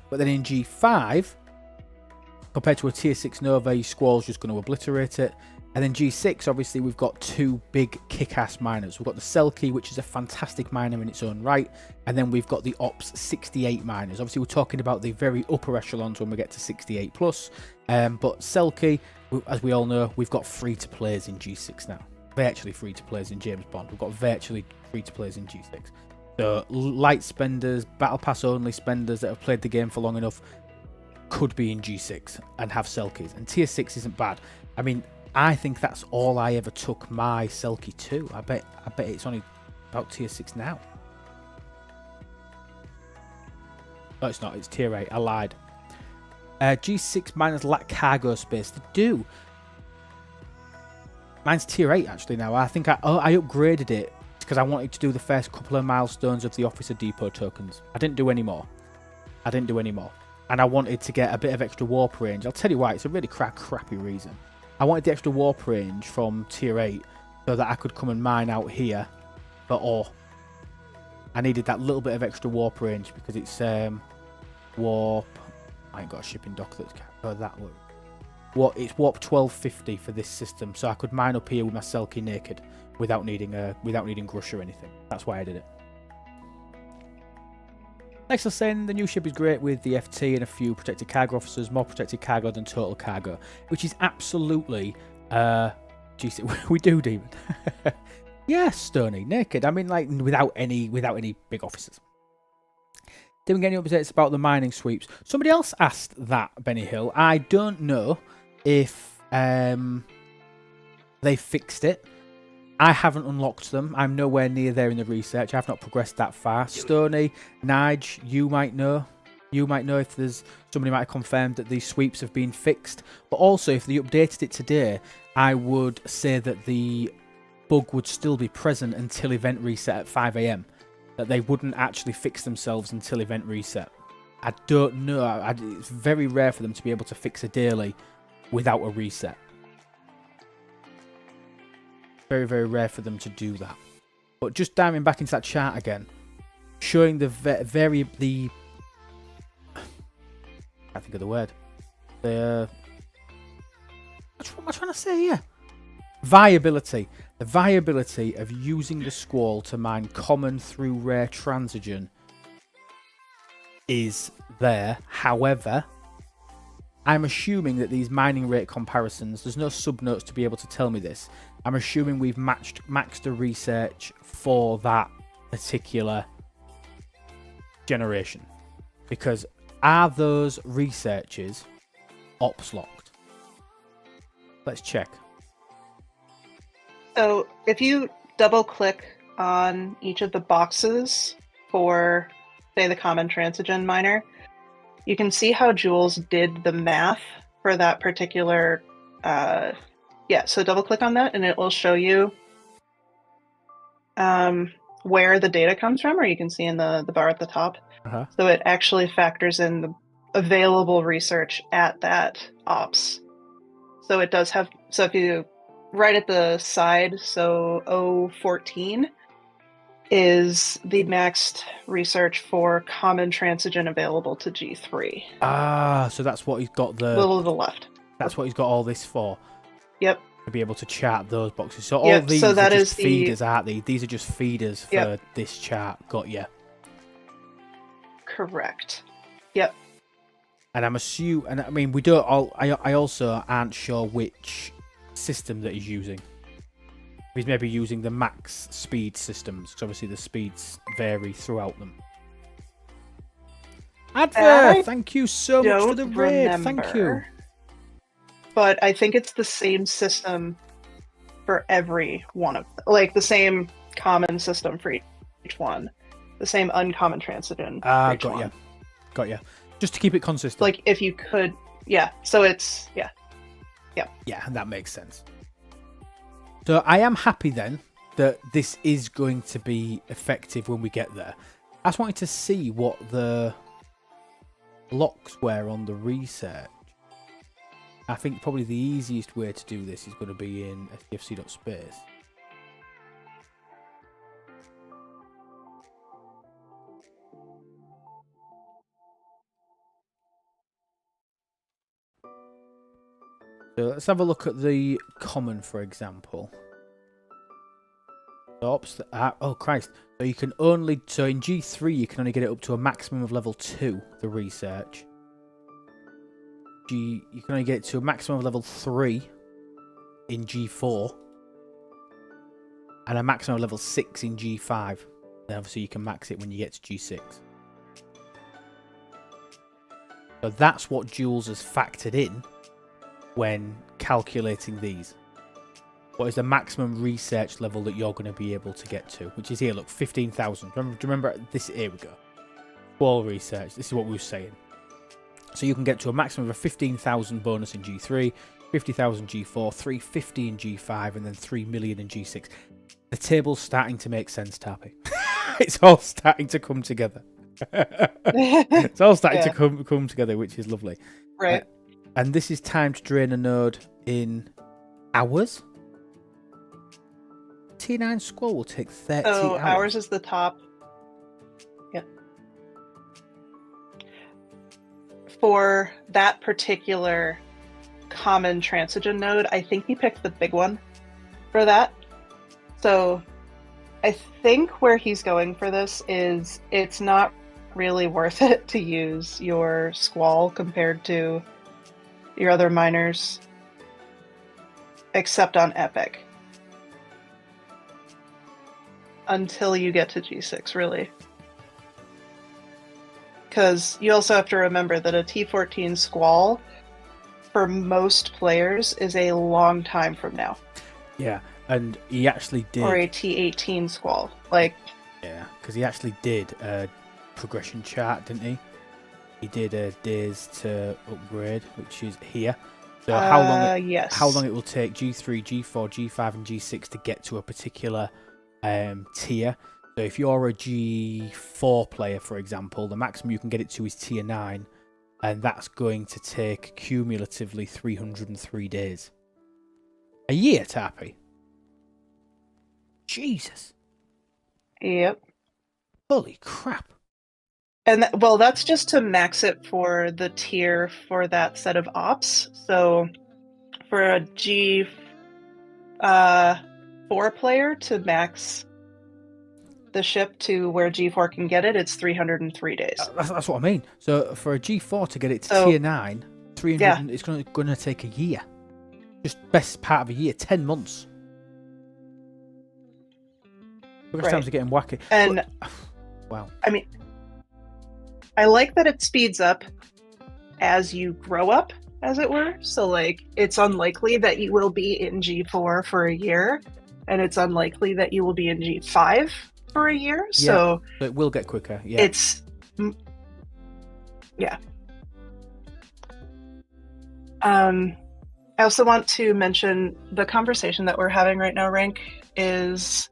But then in G5, compared to a tier 6 Nova, your Squall's just going to obliterate it. And then G6, obviously, we've got two big kick-ass miners. We've got the Selkie, which is a fantastic miner in its own right. And then we've got the Ops 68 miners. Obviously, we're talking about the very upper echelons when we get to 68 plus. But Selkie, as we all know, we've got free-to-plays in G6 now. Virtually free-to-plays in James Bond. We've got virtually free-to-plays in G6. So light spenders, Battle Pass only spenders that have played the game for long enough could be in G6 and have Selkies. And tier 6 isn't bad. I mean, I think that's all I ever took my Selkie to. I bet it's only about tier 6 now. No, it's not. It's tier 8. I lied. G6 miners lack cargo space. They do. Mine's tier 8 actually now. I think I upgraded it because I wanted to do the first couple of milestones of the Officer Depot tokens. I didn't do any more. And I wanted to get a bit of extra warp range. I'll tell you why. It's a really crappy reason. I wanted the extra warp range from tier 8 so that I could come and mine out here for ore. I needed that little bit of extra warp range because it's warp... I ain't got a shipping dock that's that look. It's warp 1250 for this system, so I could mine up here with my Selkie naked without needing Grush or anything. That's why I did it. Next, I'm saying the new ship is great with the FT and a few protected cargo officers, more protected cargo than total cargo, which is absolutely GC. We do, Demon. Yes, Stony, naked. I mean, like without any big officers. Didn't get any updates about the mining sweeps. Somebody else asked that, Benny Hill. I don't know if they fixed it. I haven't unlocked them. I'm nowhere near there in the research. I've not progressed that far. Stony, Nige, you might know. You might know if there's somebody might have confirmed that these sweeps have been fixed. But also, if they updated it today, I would say that the bug would still be present until event reset at 5 AM. That they wouldn't actually fix themselves until event reset. I don't know. It's very rare for them to be able to fix a daily without a reset. Very, very rare for them to do that. But just diving back into that chart again, showing the I can't think of the word. What am I trying to say here? Viability. The viability of using the Squall to mine common through rare transigen is there. However, I'm assuming that these mining rate comparisons, there's no subnotes to be able to tell me this. I'm assuming we've maxed the research for that particular generation. Because are those researches ops locked? Let's check. So if you double click on each of the boxes for, say, the common transigen miner, you can see how Jules did the math for that particular. So double click on that and it will show you where the data comes from, or you can see in the bar at the top. Uh-huh. So it actually factors in the available research at that ops. So it does have, so if you right at the side, so 014 is the maxed research for common transigen available to G3. Ah, so that's what he's got the... A little to the left. That's what he's got all this for. Yep. To be able to chart those boxes. So all Yep, these so that are just is the- feeders, aren't they? These are just feeders for Yep. this chart. Got you. Correct. Yep. And I'm assuming... And I mean, we don't all... I also aren't sure which system that he's using. He's maybe using the max speed systems, because obviously the speeds vary throughout them. Adver, thank you so much for the raid. Thank you. But I think it's the same system for every one of them. Like the same common system for each one. The same uncommon transigen for each got one. you. Got you. Just to keep it consistent. Like if you could, yeah. So it's, yeah. Yeah, that makes sense. So I am happy then that this is going to be effective when we get there. I just wanted to see what the locks were on the research. I think probably the easiest way to do this is going to be in stfc.space. So let's have a look at the common, for example. Oops, oh Christ. So you can only, so in G3 you can only get it up to a maximum of level 2, the research. You can only get it to a maximum of level 3 in G4. And a maximum of level 6 in G5. Then obviously you can max it when you get to G6. So that's what Jules has factored in when calculating these. What is the maximum research level that you're going to be able to get to? Which is here, look, 15,000. Do you remember this? Here we go. Squall research. This is what we were saying. So you can get to a maximum of a 15,000 bonus in G3, 50,000 G4, 350 in G5, and then 3 million in G6. The table's starting to make sense, Tappy. It's all starting to come together. It's all starting to come together, which is lovely. Right. And this is time to drain a node in hours. T9 Squall will take 30 hours. So ours is the top. Yep. For that particular common transigen node, I think he picked the big one for that. So I think where he's going for this is it's not really worth it to use your Squall compared to your other miners, except on Epic. Until you get to G6, really. Because you also have to remember that a T14 Squall, for most players, is a long time from now. Yeah, and he actually did. Or a T18 Squall. Like, yeah, because he actually did a progression chart, didn't he? He did a days to upgrade, which is here. So how long? Yes. How long it will take G3, G4, G5, and G6 to get to a particular tier. So if you're a G4 player, for example, the maximum you can get it to is tier 9, and that's going to take cumulatively 303 days. A year, Tappy. Jesus. Yep. Holy crap. And well, that's just to max it for the tier for that set of ops. So for a G4 4-player to max the ship to where G4 can get it, it's 303 days. That's what I mean. So for a G4 to get it to So- tier 9, 300, it's going to take a year. Just best part of a year, 10 months. Because Right. times are getting wacky. And Wow. I mean, I like that it speeds up as you grow up, as it were. So, like, it's unlikely that you will be in G4 for a year, and it's unlikely that you will be in G5 for a year. So, So it will get quicker. Yeah. it's. Yeah. I also want to mention the conversation that we're having right now, Rank, is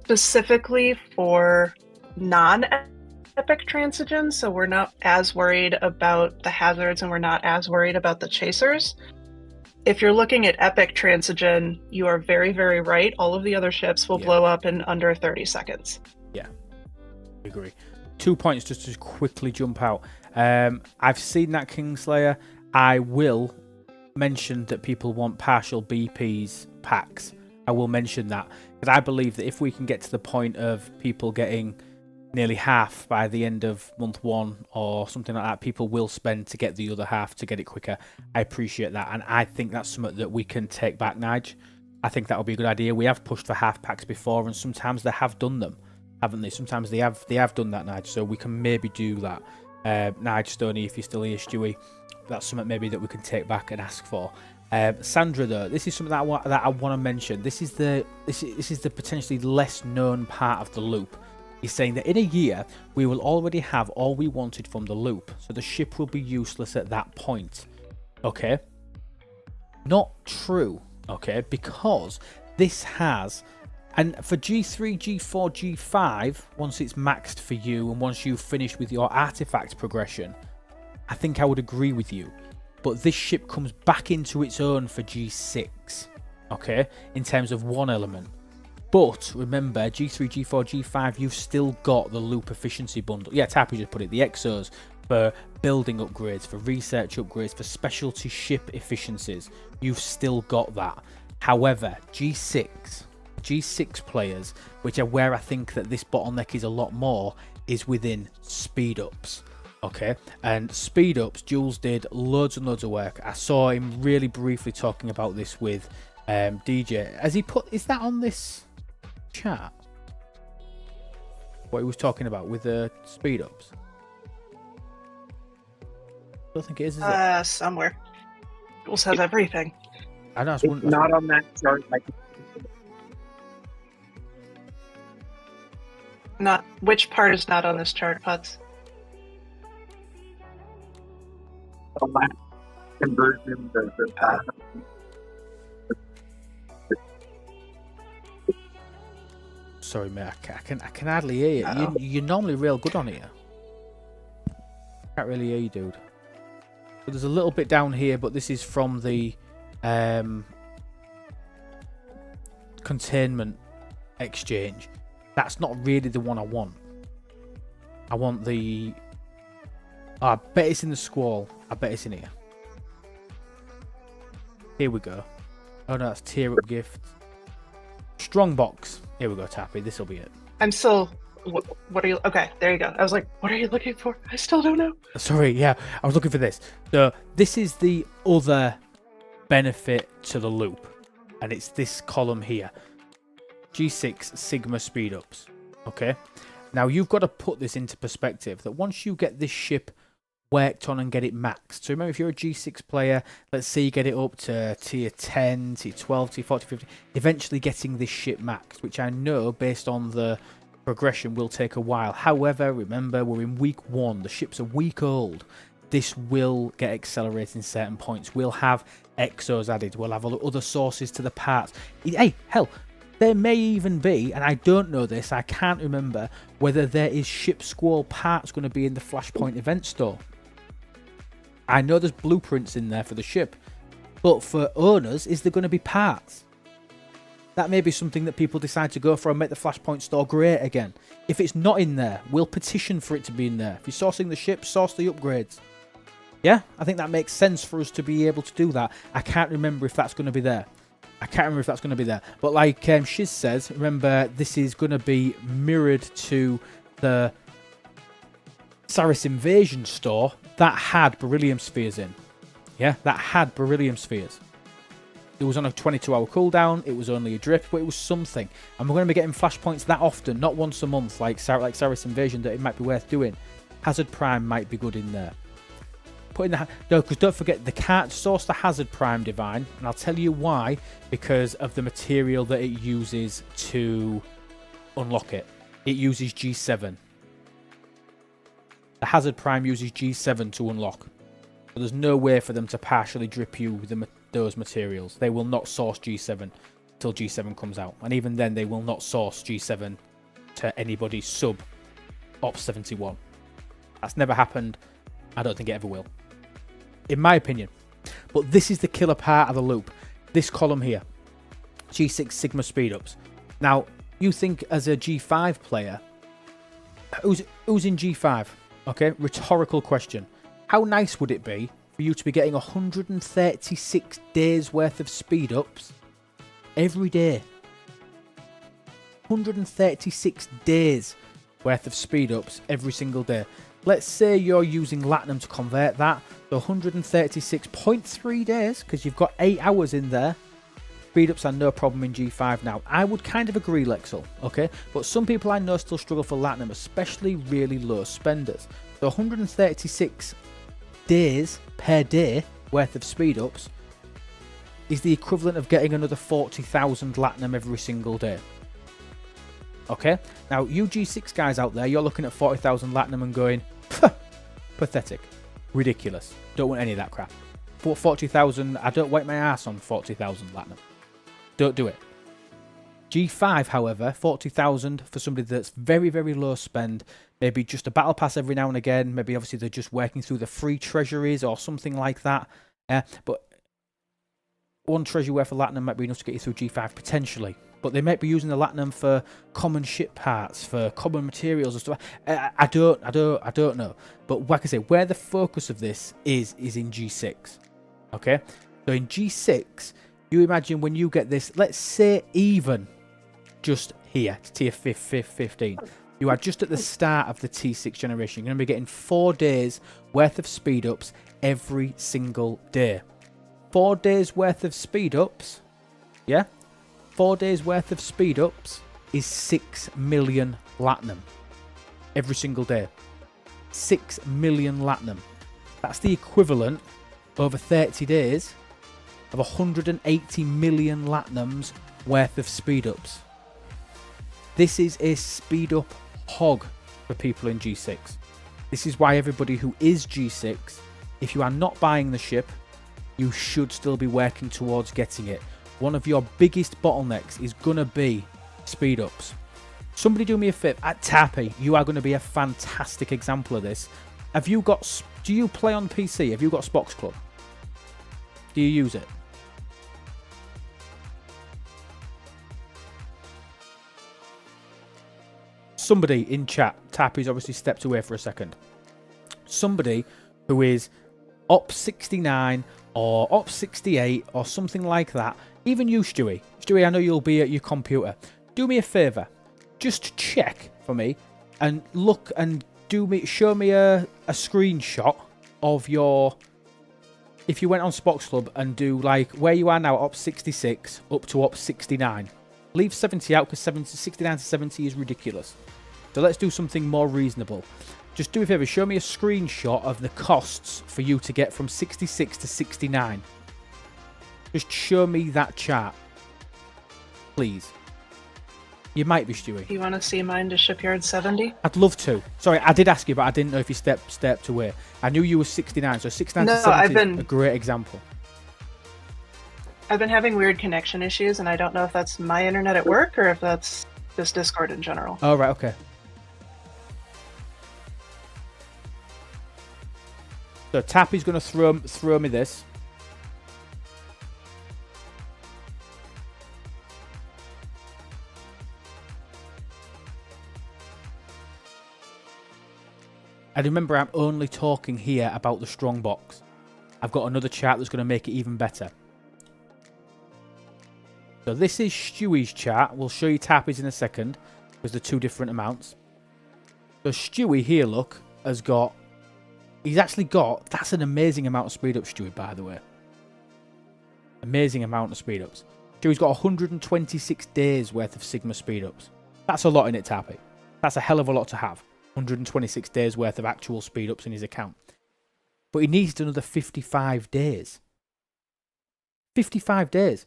specifically for non-epic transigens, so we're not as worried about the hazards and we're not as worried about the chasers. If you're looking at epic transigen, you are very, very right. All of the other ships will blow up in under 30 seconds. I agree. 2 points just to quickly jump out. I've seen that Kingslayer. I will mention that people want partial BPs packs. I will mention that because I believe that if we can get to the point of people getting nearly half by the end of month 1 or something like that, people will spend to get the other half to get it quicker. I appreciate that, and I think that's something that we can take back, Nige. I think that would be a good idea. We have pushed for half packs before, and sometimes they have done them, haven't they? Sometimes they have done that, Nige. So we can maybe do that. Nige, Stoney, if you're still here, Stewie, that's something maybe that we can take back and ask for. Sandra, though, this is something that I want to mention. This is the potentially less known part of the loop. He's saying that in a year we will already have all we wanted from the loop, so the ship will be useless at that point. Okay, not true. Okay, because this has, and for G3, G4, G5, once it's maxed for you and once you've finished with your artifact progression, I think I would agree with you. But this ship comes back into its own for G6, okay, in terms of one element. But remember, G3, G4, G5, you've still got the loop efficiency bundle. Yeah, Tappy just put it, the exos for building upgrades, for research upgrades, for specialty ship efficiencies. You've still got that. However, G6 players, which are where I think that this bottleneck is a lot more, is within speed ups. Okay, and speed ups, Jules did loads and loads of work. I saw him really briefly talking about this with DJ. Has he put, is that on this chat? What he was talking about with the speed ups? I don't think it is it? Somewhere. Jules has everything. I know, It's not on that chart. Not which part is not on this chart, Putz? The last conversion, the path. Sorry, mate. I can hardly hear you. You're normally real good on here. Can't really hear you, dude. So there's a little bit down here, but this is from the containment exchange. That's not really the one I want. I want the... Oh, I bet it's in the Squall. I bet it's in here. Here we go. Oh no, that's tier up gift. Strong box. Here we go, Tappy. This will be it. I'm still. What are you? Okay, there you go. I was like, what are you looking for? I still don't know. Sorry, yeah, I was looking for this. So this is the other benefit to the loop, and it's this column here. G6 Sigma speed ups. Okay, now you've got to put this into perspective that once you get this ship worked on and get it maxed. So remember, if you're a G6 player, let's say you get it up to tier 10, tier 12, tier 40, 50, eventually getting this ship maxed, which I know based on the progression will take a while. However, remember, we're in week 1. The ship's a week old. This will get accelerated in certain points. We'll have exos added. We'll have other sources to the parts. Hey, hell, there may even be, and I don't know this, I can't remember, whether there is ship Squall parts going to be in the Flashpoint event store. I know there's blueprints in there for the ship, but for owners, is there going to be parts? That may be something that people decide to go for and make the Flashpoint store great again. If it's not in there, we'll petition for it to be in there. If you're sourcing the ship, source the upgrades. Yeah, I think that makes sense for us to be able to do that. I can't remember if that's going to be there. I can't remember if that's going to be there. But like Shiz says, remember, this is going to be mirrored to the Saris Invasion store that had beryllium spheres in. Yeah, that had beryllium spheres. It was on a 22-hour cooldown. It was only a drip, but it was something. And we're going to be getting flashpoints that often, not once a month, like Saris Invasion, that it might be worth doing. Hazard Prime might be good in there. Put in the no, because don't forget, they can't source the Hazard Prime Divine, and I'll tell you why. Because of the material that it uses to unlock it. It uses G7. The Hazard Prime uses G7 to unlock. So there's no way for them to partially drip you those materials. They will not source G7 until G7 comes out. And even then, they will not source G7 to anybody sub Ops 71. That's never happened. I don't think it ever will, in my opinion. But this is the killer part of the loop. This column here. G6 Sigma speedups. Now, you think as a G5 player, who's in G5? Okay, rhetorical question. How nice would it be for you to be getting 136 days worth of speed ups every day? 136 days worth of speed ups every single day. Let's say you're using Latinum to convert that. So 136.3 days, because you've got 8 hours in there. Speed ups are no problem in G5 now. I would kind of agree, Lexel, okay? But some people I know still struggle for Latinum, especially really low spenders. So 136 days per day worth of speed ups is the equivalent of getting another 40,000 Latinum every single day. Okay? Now, you G6 guys out there, you're looking at 40,000 Latinum and going, pathetic. Ridiculous. Don't want any of that crap. 40,000, I don't wipe my ass on 40,000 Latinum. Don't do it. G5, however, 40,000 for somebody that's very, very low spend, maybe just a battle pass every now and again, maybe obviously they're just working through the free treasuries or something like that. But one treasury worth of Latinum might be enough to get you through G5 potentially. But they might be using the Latinum for common ship parts, for common materials and stuff. I don't know. But like I say, where the focus of this is in G6. Okay? So in G6, you imagine when you get this, let's say even just here, tier 15. You are just at the start of the T6 generation. You're going to be getting 4 days worth of speed ups every single day. 4 days worth of speed ups, yeah? 4 days worth of speed ups is 6 million Latinum every single day. 6 million Latinum. That's the equivalent over 30 days of 180 million Latinums worth of speed ups. This is a speed up hog for people in G6. This is why everybody who is G6, if you are not buying the ship, you should still be working towards getting it. One of your biggest bottlenecks is going to be speed ups. Somebody do me a favour. At Tappy, you are going to be a fantastic example of this. Have you got... Do you play on PC? Have you got Spox Club? Do you use it? Somebody in chat, Tappy's obviously stepped away for a second. Somebody who is Ops 69 or Ops 68 or something like that. Even you, Stewie. Stewie, I know you'll be at your computer. Do me a favour. Just check for me and look and show me a screenshot of your... If you went on Spox Club and do like where you are now, Ops 66 up to Ops 69. Leave 70 out because 69 to 70 is ridiculous. So let's do something more reasonable. Just do me a favour, show me a screenshot of the costs for you to get from 66 to 69. Just show me that chart. Please. You might be, Stewie. You want to see mine to Shipyard 70? I'd love to. Sorry, I did ask you, but I didn't know if you stepped away. I knew you were 69, so 69 to 70 is a great example. I've been having weird connection issues, and I don't know if that's my internet at work or if that's just Discord in general. Oh, right, okay. So Tappy's going to throw me this. And remember, I'm only talking here about the strong box. I've got another chart that's going to make it even better. So this is Stewie's chart. We'll show you Tappy's in a second, because they're two different amounts. So Stewie here, look, has got... He's actually got... That's an amazing amount of speed up, Stewie, by the way. Amazing amount of speed ups. Stewie's got 126 days worth of Sigma speed ups. That's a lot in it, Tappy. That's a hell of a lot to have. 126 days worth of actual speed ups in his account. But he needs another 55 days. 55 days.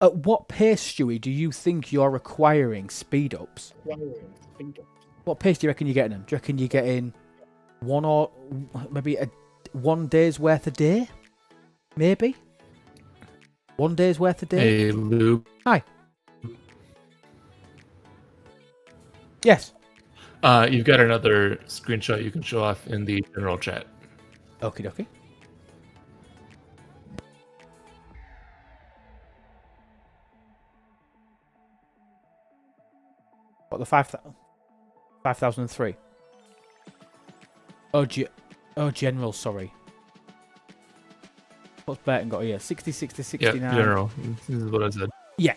At what pace, Stewie, do you think you're acquiring speed ups? What pace do you reckon you're getting them? Do you reckon you're getting one or maybe 1 day's worth a day? Maybe? 1 day's worth a day? Hey, Luke. Hi. Yes. You've got another screenshot you can show off in the general chat. Okie dokie. What, the 5,003? Oh, general, sorry. What's Burton got here? 66 to 69. Yeah, general. This is what I said. Yeah.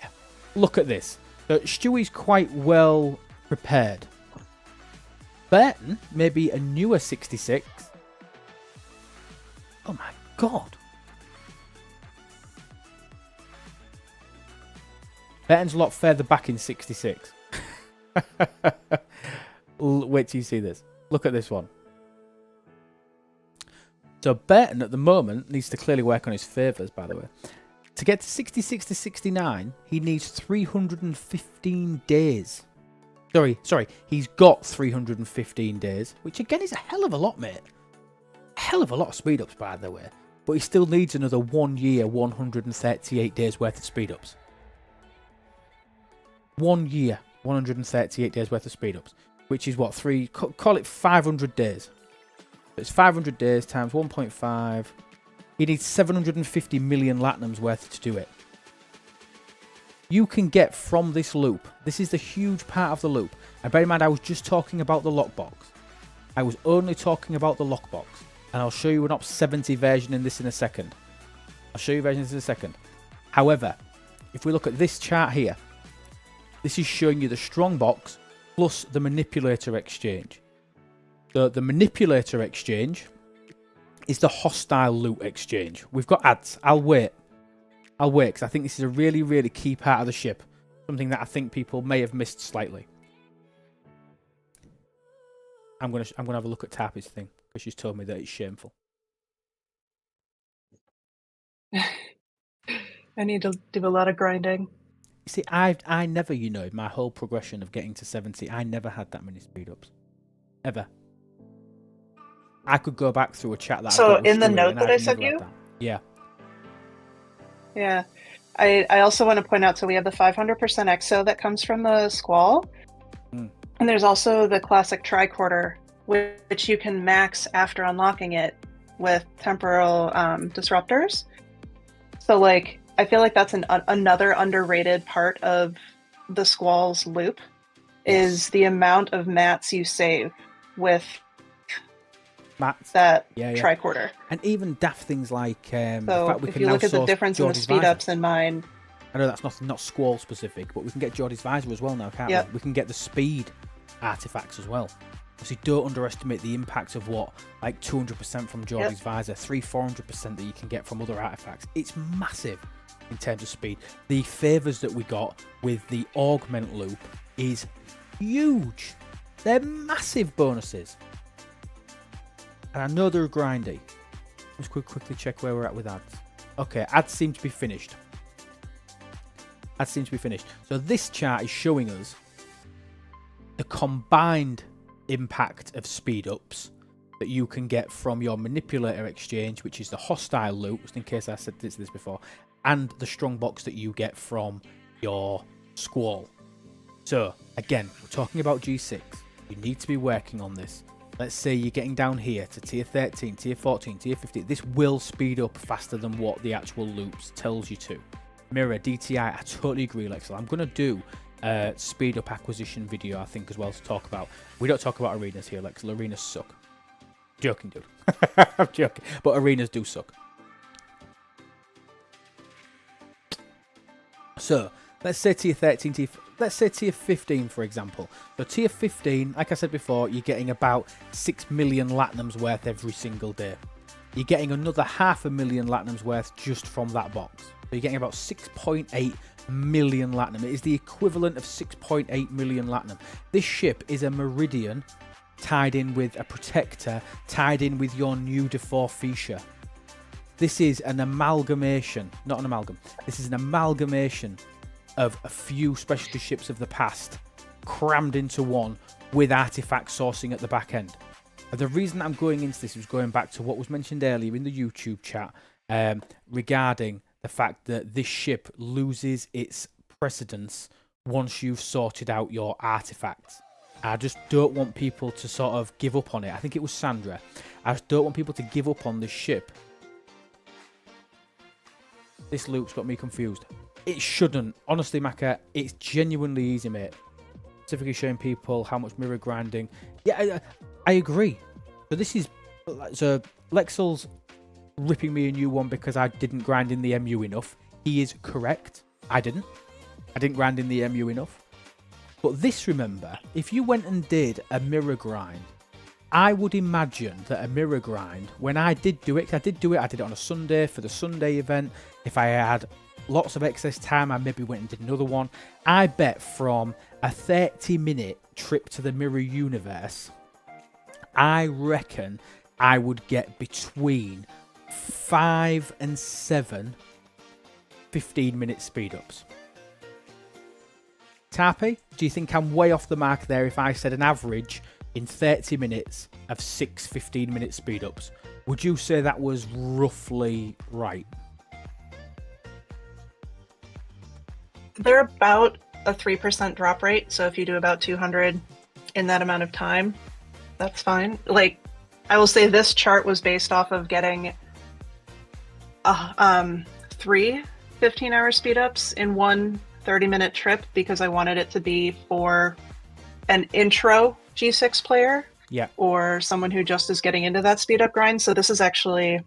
Look at this. So Stewie's quite well prepared. Burton, maybe a newer 66. Oh my god. Burton's a lot further back in 66. Wait till you see this. Look at this one. So Burton at the moment needs to clearly work on his favours, by the way. To get to 66 to 69, he needs 315 days. Sorry, he's got 315 days, which again is a hell of a lot, mate. A hell of a lot of speed ups, by the way. But he still needs another 1 year, 138 days worth of speed ups. 1 year, 138 days worth of speed ups, which is what, call it 500 days. It's 500 days times 1.5. He needs 750 million latinums worth to do it. You can get from this loop. This is the huge part of the loop. And bear in mind, I was just talking about the lockbox. I was only talking about the lockbox. And I'll show you an Ops 70 version in this in a second. I'll show you versions in a second. However, if we look at this chart here, this is showing you the strong box plus the manipulator exchange. The manipulator exchange is the hostile loot exchange. We've got ads. I'll wait because I think this is a really, really key part of the ship. Something that I think people may have missed slightly. I'm gonna have a look at Tappy's thing because she's told me that it's shameful. I need to do a lot of grinding. You see, I never, in my whole progression of getting to 70, I never had that many speed ups. Ever. I could go back through a chat that So I got with in the Stewie, note and that I've I sent never had you? that. Yeah. Yeah. I also want to point out, so we have the 500% EXO that comes from the Squall. Mm. And there's also the classic tricorder, which you can max after unlocking it with temporal disruptors. So, like, I feel like that's another underrated part of the Squall's loop, is the amount of mats you save with Mats. that Yeah. tricorder. And even daft things like the So fact we if can you now look at the source difference in the Geordie's speed visor. ups in mine, I know that's not Squall specific, but we can get Geordie's visor as well now, can't Yep. we? We can get the speed artifacts as well. So don't underestimate the impact of what, like 200% from Geordie's visor, 300-400% that you can get from other artifacts. It's massive in terms of speed. The favours that we got with the augment loop is huge. They're massive bonuses. And I know they're grindy. Let's quickly check where we're at with ads. Okay, ads seem to be finished. So this chart is showing us the combined impact of speed ups that you can get from your manipulator exchange, which is the hostile loot, just in case I said this before, and the strong box that you get from your Squall. So again, we're talking about G6. You need to be working on this. Let's say you're getting down here to tier 13, tier 14, tier 15. This will speed up faster than what the actual loops tells you to. Mirror, DTI, I totally agree, Lexel. I'm going to do a speed up acquisition video, I think, as well to talk about. We don't talk about arenas here, Lexel. Arenas suck. Joking, dude. I'm joking. But arenas do suck. So, Let's say tier 13, let's say tier 15, for example. So tier 15, like I said before, you're getting about 6 million latinums worth every single day. You're getting another 500,000 latinums worth just from that box. So you're getting about 6.8 million latinum. It is the equivalent of 6.8 million latinum. This ship is a Meridian tied in with a Protector, tied in with your new default feature. This is an amalgamation, not an amalgam. This is an amalgamation of a few specialty ships of the past crammed into one with artifact sourcing at the back end. And the reason I'm going into this is going back to what was mentioned earlier in the YouTube chat regarding the fact that this ship loses its precedence once you've sorted out your artifacts. I just don't want people to sort of give up on it. I think it was Sandra. I just don't want people to give up on this ship. This loop's got me confused. It shouldn't. Honestly, Maka, it's genuinely easy, mate. Specifically showing people how much mirror grinding. Yeah, I agree. So this is... So Lexel's ripping me a new one because I didn't grind in the MU enough. He is correct. I didn't grind in the MU enough. But this, remember, if you went and did a mirror grind, I would imagine that a mirror grind, when I did do it, I did it on a Sunday for the Sunday event. If I had lots of excess time, I maybe went and did another one. I bet from a 30-minute trip to the mirror universe, I reckon I would get between 5 and 7 15-minute speed-ups. Tarpy, do you think I'm way off the mark there if I said an average in 30 minutes of 6 15-minute speed-ups? Would you say that was roughly right? They're about a 3% drop rate, so if you do about 200 in that amount of time, that's fine. Like, I will say this chart was based off of getting 3 15-hour speed-ups in one 30-minute trip because I wanted it to be for an intro G6 player, yeah, or someone who just is getting into that speed-up grind. So this is actually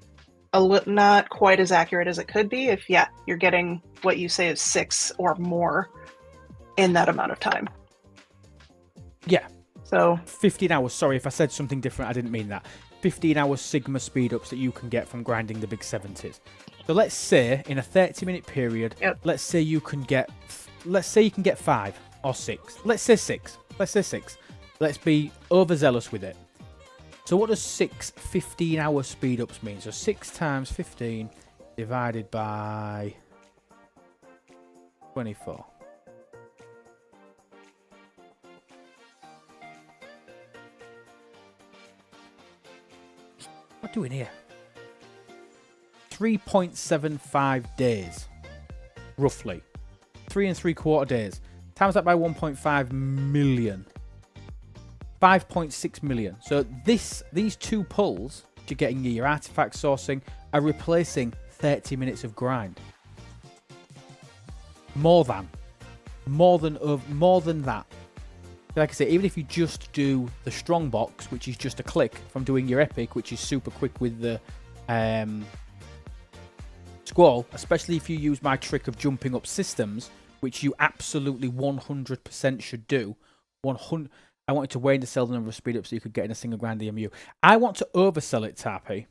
not quite as accurate as it could be if, yeah, you're getting what you say is 6 or more in that amount of time. Yeah. So 15 hours. Sorry if I said something different. I didn't mean that. 15-hour Sigma speed-ups that you can get from grinding the big 70s. So let's say in a 30-minute period, yep, let's say you can get 5 or 6. Let's say 6. Let's be overzealous with it. So what does 6 15-hour speed-ups mean? So 6 times 15 divided by 24. What are we doing here? 3.75 days. Roughly. 3 3/4 days. Times that by 1.5 million. 5.6 million. So these two pulls, you're getting your artifact sourcing, are replacing 30 minutes of grind. More than that. Like I say, even if you just do the strong box, which is just a click from doing your epic, which is super quick with the Squall, especially if you use my trick of jumping up systems, which you absolutely 100% should do. I wanted to wait to sell the number of speed ups so you could get in a single grind DMU. I want to oversell it, Tarpy,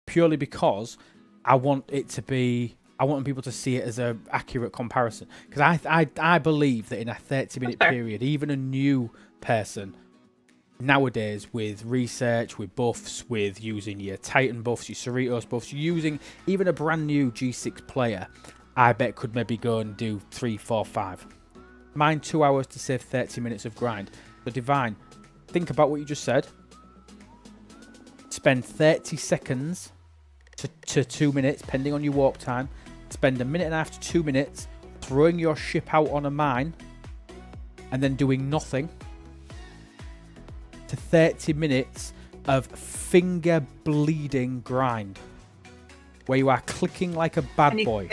purely because I want people to see it as an accurate comparison. Because I believe that in a 30-minute period, even a new person nowadays with research, with buffs, with using your Titan buffs, your Cerritos buffs, using even a brand new G6 player, I bet could maybe go and do 3, 4, 5. Mine 2 hours to save 30 minutes of grind. So Divine, think about what you just said. Spend 30 seconds to 2 minutes, depending on your warp time. Spend 1.5 minutes to 2 minutes throwing your ship out on a mine and then doing nothing, to 30 minutes of finger bleeding grind where you are clicking like a bad boy.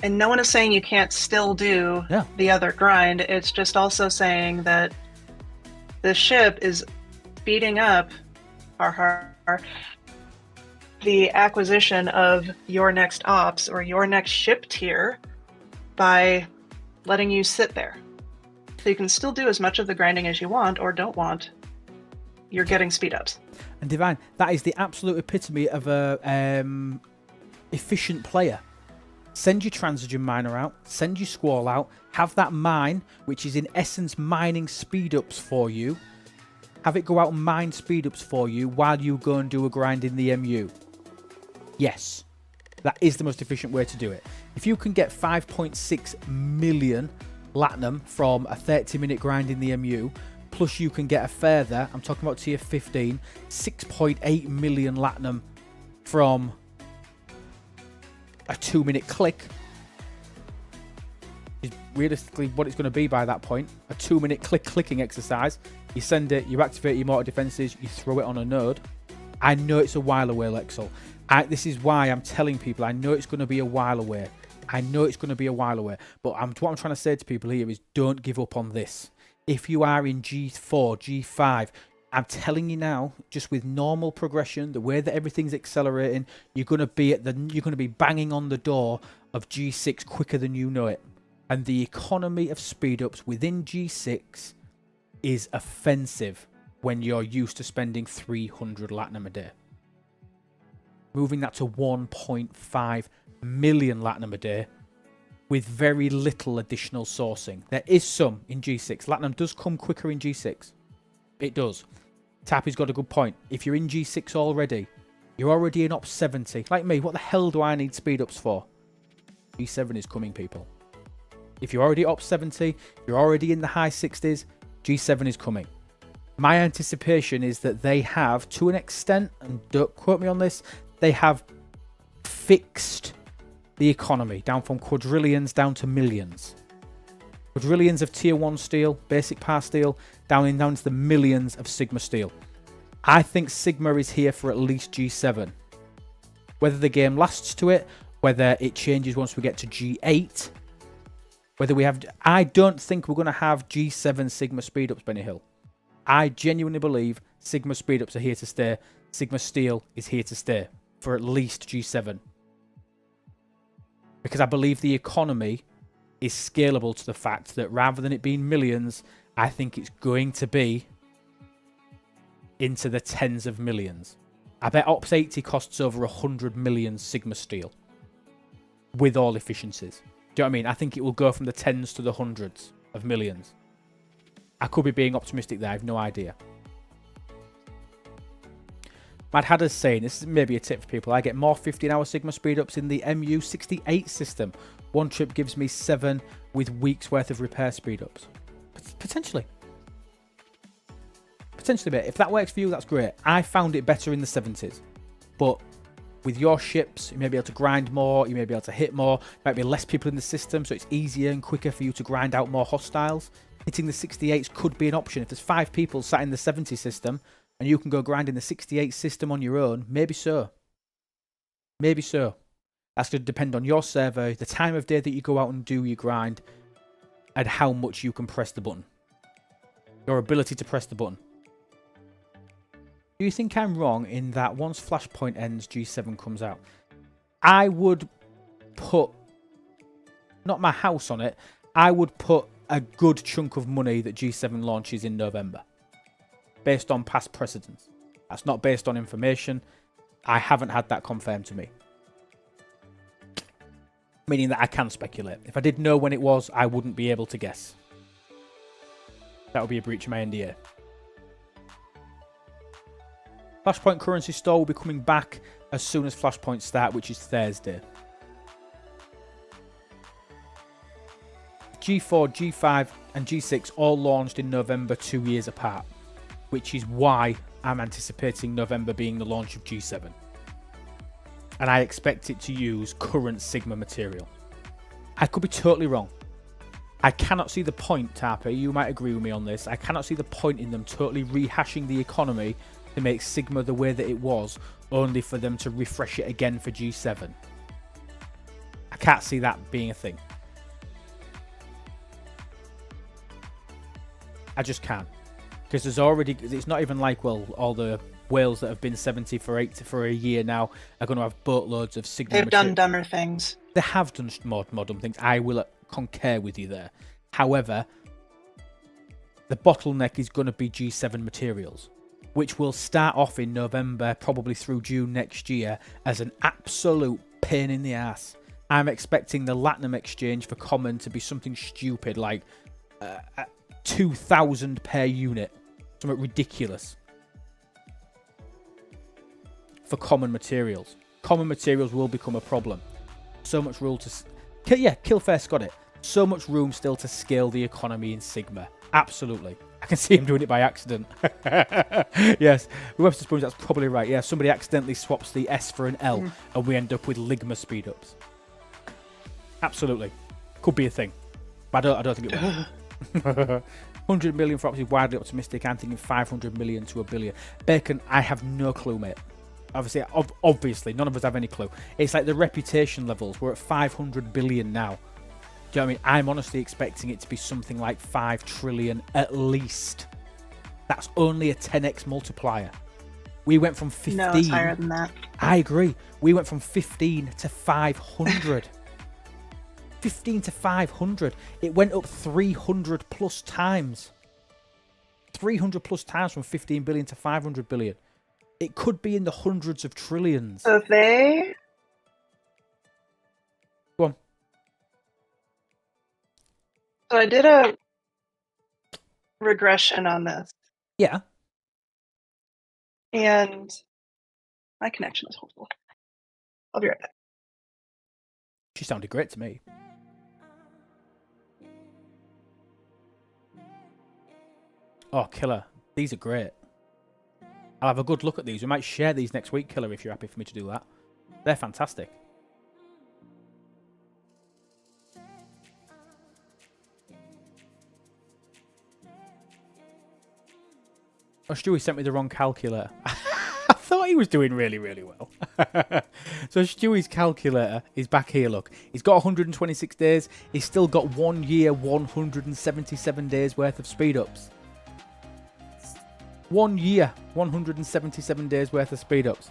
And no one is saying you can't still do the other grind. It's just also saying that the ship is speeding up the acquisition of your next ops or your next ship tier by letting you sit there. So you can still do as much of the grinding as you want or don't want. You're getting speed ups. And Divine, that is the absolute epitome of a efficient player. Send your Transigen miner out, send your Squall out, have that mine, which is in essence mining speed-ups for you. Have it go out and mine speed-ups for you while you go and do a grind in the MU. Yes, that is the most efficient way to do it. If you can get 5.6 million Latinum from a 30-minute grind in the MU, plus you can get a further, I'm talking about tier 15, 6.8 million Latinum from a 2-minute click, is realistically what it's going to be by that point. A 2-minute clicking exercise. You send it, you activate your mortar defenses, you throw it on a node. I know it's a while away, Lexel. This is why I'm telling people I know it's going to be a while away. I know it's going to be a while away. But what I'm trying to say to people here is don't give up on this. If you are in G4, G5, I'm telling you now, just with normal progression, the way that everything's accelerating, you're going to be banging on the door of G6 quicker than you know it. And the economy of speed ups within G6 is offensive when you're used to spending 300 Latinum a day. Moving that to 1.5 million Latinum a day with very little additional sourcing. There is some in G6. Latinum does come quicker in G6. It does. Tappy's got a good point. If you're in G6 already, you're already in Ops 70. Like me, what the hell do I need speed ups for? G7 is coming, people. If you're already Ops 70, you're already in the high 60s, G7 is coming. My anticipation is that they have, to an extent, and don't quote me on this, they have fixed the economy down from quadrillions down to millions. Quadrillions of tier 1 steel, basic power steel, down to the millions of Sigma steel. I think Sigma is here for at least G7. Whether the game lasts to it, whether it changes once we get to G8, I don't think we're going to have G7 Sigma speedups, Benny Hill. I genuinely believe Sigma speedups are here to stay. Sigma steel is here to stay for at least G7. Because I believe the economy is scalable to the fact that rather than it being millions, I think it's going to be into the tens of millions. I bet Ops 80 costs over 100 million Sigma steel with all efficiencies. Do you know what I mean? I think it will go from the tens to the hundreds of millions. I could be being optimistic there, I have no idea. Mad Hadder's saying, this is maybe a tip for people, I get more 15-hour Sigma speedups in the MU68 system. One trip gives me 7 with weeks worth of repair speedups. Potentially. Potentially, mate. If that works for you, that's great. I found it better in the 70s. But with your ships, you may be able to grind more, you may be able to hit more, might be less people in the system, so it's easier and quicker for you to grind out more hostiles. Hitting the 68s could be an option. If there's 5 people sat in the 70 system, and you can go grind in the 68 system on your own, maybe so. Maybe so. That's going to depend on your server, the time of day that you go out and do your grind, and how much you can press the button. Your ability to press the button. Do you think I'm wrong in that once Flashpoint ends, G7 comes out? I would put, not my house on it, I would put a good chunk of money that G7 launches in November. Based on past precedents. That's not based on information. I haven't had that confirmed to me. Meaning that I can speculate. If I did know when it was, I wouldn't be able to guess. That would be a breach of my NDA. Flashpoint currency store will be coming back as soon as Flashpoint start, which is Thursday. G4, G5 and G6 all launched in November 2 years apart, which is why I'm anticipating November being the launch of G7. And I expect it to use current Sigma material. I could be totally wrong. I cannot see the point, Tarpy, you might agree with me on this, I cannot see the point in them totally rehashing the economy to make Sigma the way that it was, only for them to refresh it again for G7. I can't see that being a thing. I just can't. Because there's already, it's not even like, well, all the whales that have been 70 for a year now are going to have boatloads of Sigma. They've done dumber things. They have done more dumb things. I will concur with you there. However, the bottleneck is going to be G7 materials, which will start off in November, probably through June next year, as an absolute pain in the ass. I'm expecting the Latinum exchange for common to be something stupid like 2,000 per unit. Something ridiculous. For common materials. Common materials will become a problem. So much room to... Killfair's got it. So much room still to scale the economy in Sigma. Absolutely. I can see him doing it by accident. Yes. Webster Spoons, that's probably right. Yeah, somebody accidentally swaps the S for an L and we end up with Ligma speedups. Absolutely. Could be a thing. But I don't think it will. 100 million for obviously widely optimistic. I'm thinking 500 million to $1 billion. Bacon, I have no clue, mate. Obviously, none of us have any clue. It's like the reputation levels. We're at 500 billion now. Do you know what I mean? I'm honestly expecting it to be something like 5 trillion at least. That's only a 10x multiplier. We went from 15. No, it's higher than that. I agree. We went from 15 to 500. 15 to 500. It went up 300 plus times. 300 plus times from 15 billion to 500 billion. It could be in the hundreds of trillions. So if they... Go on. So I did a regression on this. Yeah. And my connection is horrible. I'll be right back. She sounded great to me. Oh, Killer. These are great. I'll have a good look at these. We might share these next week, Killer, if you're happy for me to do that. They're fantastic. Oh, Stewie sent me the wrong calculator. I thought he was doing really, really well. So Stewie's calculator is back here, look. He's got 126 days. He's still got 1 year, 177 days worth of speed-ups. 1 year, 177 days worth of speed-ups.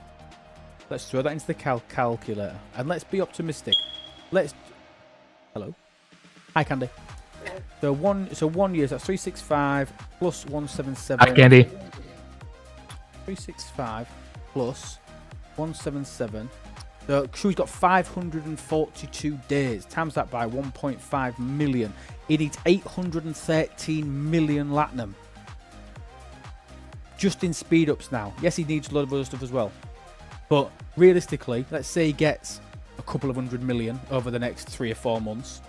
Let's throw that into the calculator. And let's be optimistic. Hello. Hi, Candy. So 1 year, so that's 365 plus 177. Hi, Candy. 365 plus 177. So Shrewy's got 542 days. Times that by 1.5 million. He needs 813 million latinum. Just in speed ups now. Yes, he needs a lot of other stuff as well. But realistically, let's say he gets a couple of 100 million over the next 3 or 4 months.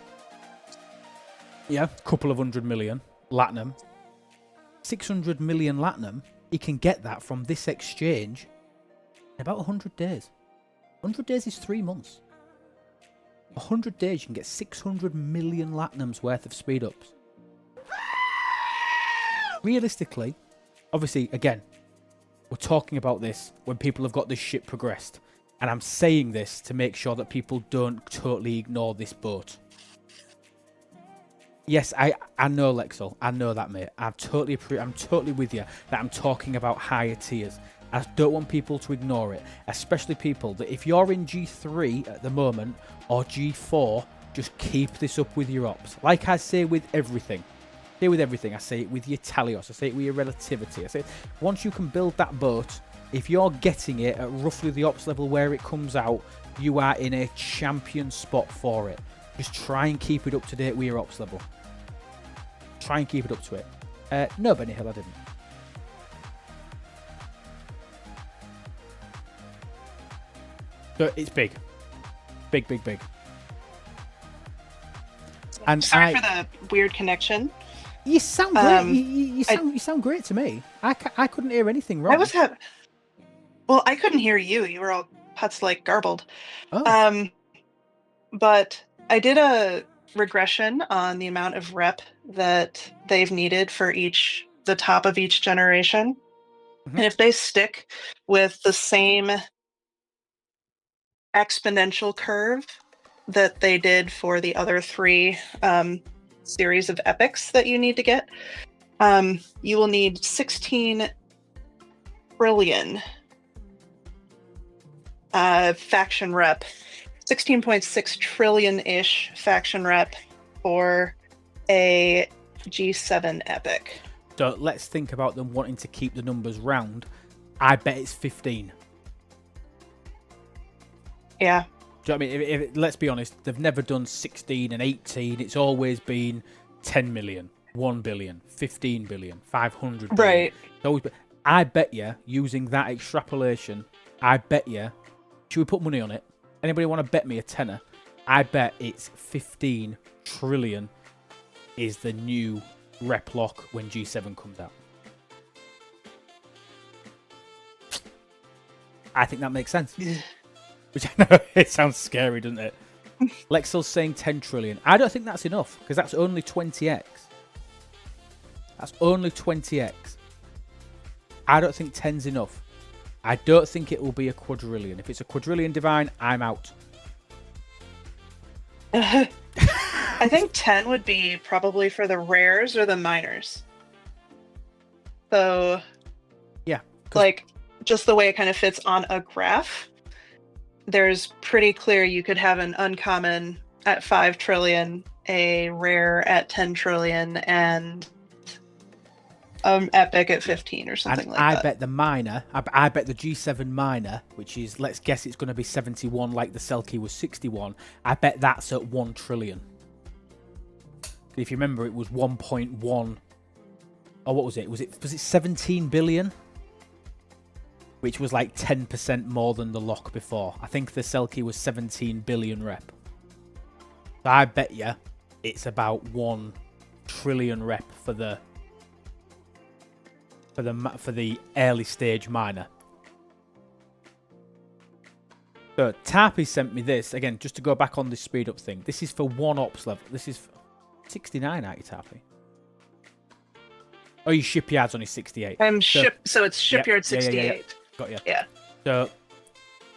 Yeah, couple of 100 million latinum. 600 million latinum. He can get that from this exchange in about 100 days. 100 days is 3 months. 100 days you can get 600 million latinums worth of speed ups. Realistically, obviously, again, we're talking about this when people have got this shit progressed. And I'm saying this to make sure that people don't totally ignore this boat. Yes, I know, Lexel. I know that, mate. I'm totally with you that I'm talking about higher tiers. I don't want people to ignore it, especially people that if you're in G3 at the moment or G4, just keep this up with your ops. Like I say with everything. I say it with your Talios. I say it with your Relativity. I say once you can build that boat, if you're getting it at roughly the ops level where it comes out, you are in a champion spot for it. Just try and keep it up to date with your ops level. Try and keep it up to it. No, Benny Hill, I didn't. So it's big. Big. And sorry for the weird connection. You sound great. You sound great to me. I couldn't hear anything wrong. Well, I couldn't hear you. You were all putz like garbled. Oh. But I did a regression on the amount of rep that they've needed for the top of each generation. Mm-hmm. And if they stick with the same exponential curve that they did for the other 3 series of epics that you need to get, you will need 16 trillion faction rep, 16.6 trillion-ish faction rep for a G7 epic. So let's think about them wanting to keep the numbers round. I bet it's 15. Yeah. Do you know what I mean? If, let's be honest, they've never done 16 and 18. It's always been 10 million, 1 billion, 15 billion, 500 billion. Right. It's always been, I bet you, using that extrapolation, I bet you, should we put money on it? Anybody want to bet me a tenner? I bet it's 15 trillion is the new rep lock when G7 comes out. I think that makes sense. Which I know, it sounds scary, doesn't it? Lexel's saying 10 trillion. I don't think that's enough, because that's only 20x. That's only 20x. I don't think 10's enough. I don't think it will be a quadrillion. If it's a quadrillion divine, I'm out. I think 10 would be probably for the rares or the minors. So, yeah, like, just the way it kind of fits on a graph, there's pretty clear you could have an uncommon at 5 trillion, a rare at 10 trillion, and epic at 15 or something like that. I bet the minor, I bet the G7 minor, which is, let's guess it's going to be 71 like the Selkie was 61, I bet that's at 1 trillion. If you remember, it was 1.1, oh, what was it? Was it 17 billion? Which was like 10% more than the lock before. I think the Selkie was 17 billion rep. So I bet you it's about 1 trillion rep for the early stage minor. So Tarpy sent me this again, just to go back on this speed up thing. This is for 1 ops level. This is 69, aren't you, Tarpy? Oh, your shipyard's only 68. So it's shipyard 68. Yeah. Got you. Yeah. So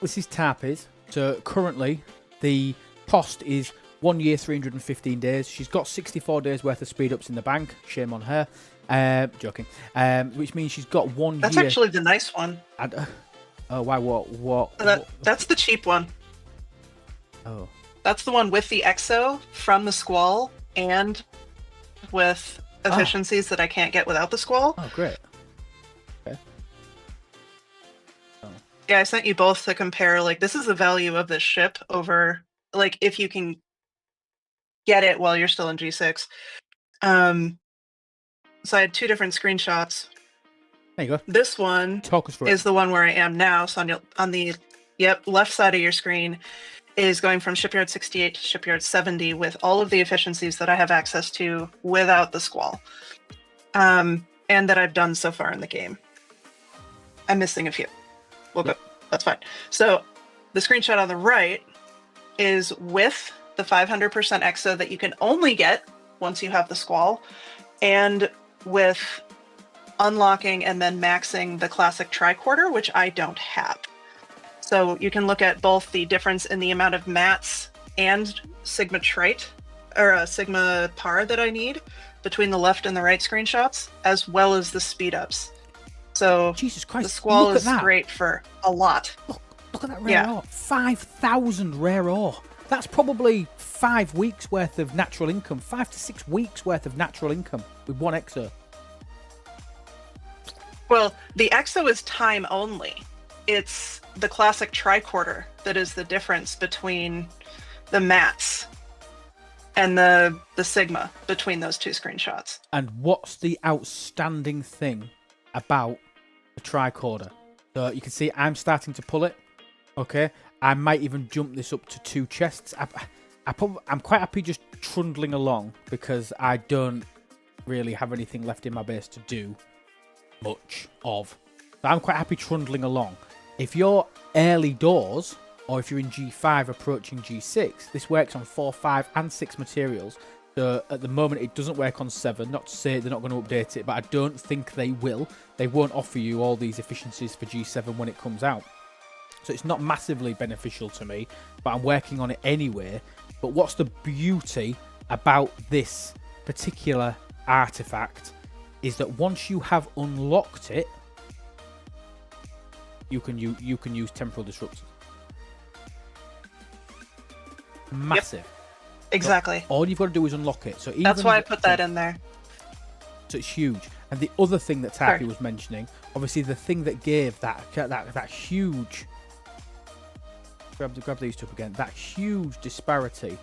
this is Tarpy's. So currently the cost is 1 year, 315 days. She's got 64 days worth of speed ups in the bank. Shame on her. Joking. Which means she's got 1 year. That's actually the nice one. Oh, why? What? That's the cheap one. Oh. That's the one with the exo from the Squall and with efficiencies that I can't get without the Squall. Oh, great. Okay. Oh. Yeah, I sent you both to compare. Like, this is the value of this ship over, like, if you can get it while you're still in G6. So I had 2 different screenshots. There you go. This one is the one where I am now. So on the left side of your screen is going from Shipyard 68 to Shipyard 70 with all of the efficiencies that I have access to without the Squall. And that I've done so far in the game. I'm missing a few. Well, good. That's fine. So the screenshot on the right is with the 500% exo that you can only get once you have the Squall, and with unlocking and then maxing the classic tricorder, which I don't have. So you can look at both the difference in the amount of mats and Sigma trait, or Sigma par that I need between the left and the right screenshots, as well as the speed ups. So Jesus Christ, the Squall is great for a lot. Look at that rare ore. 5,000 rare ore. That's probably 5 weeks worth of natural income. 5 to 6 weeks worth of natural income with 1 exo. Well, the exo is time only. It's the classic tricorder that is the difference between the mats and the Sigma between those 2 screenshots. And what's the outstanding thing about the tricorder? So you can see I'm starting to pull it. Okay, I might even jump this up to 2 chests. I'm quite happy just trundling along because I don't really have anything left in my base to do much of. So I'm quite happy trundling along. If you're early doors, or if you're in G5 approaching G6, this works on 4, 5, and 6 materials. So at the moment it doesn't work on 7. Not to say they're not going to update it, but I don't think they will. They won't offer you all these efficiencies for G7 when it comes out. So it's not massively beneficial to me, but I'm working on it anyway. But what's the beauty about this particular artifact is that once you have unlocked it, you can use temporal disruptors. Massive. Exactly. So all you've got to do is unlock it. So even That's why I put that in there. So it's huge. And the other thing that Tappy was mentioning, obviously the thing that gave that huge, grab these two up again, that huge disparity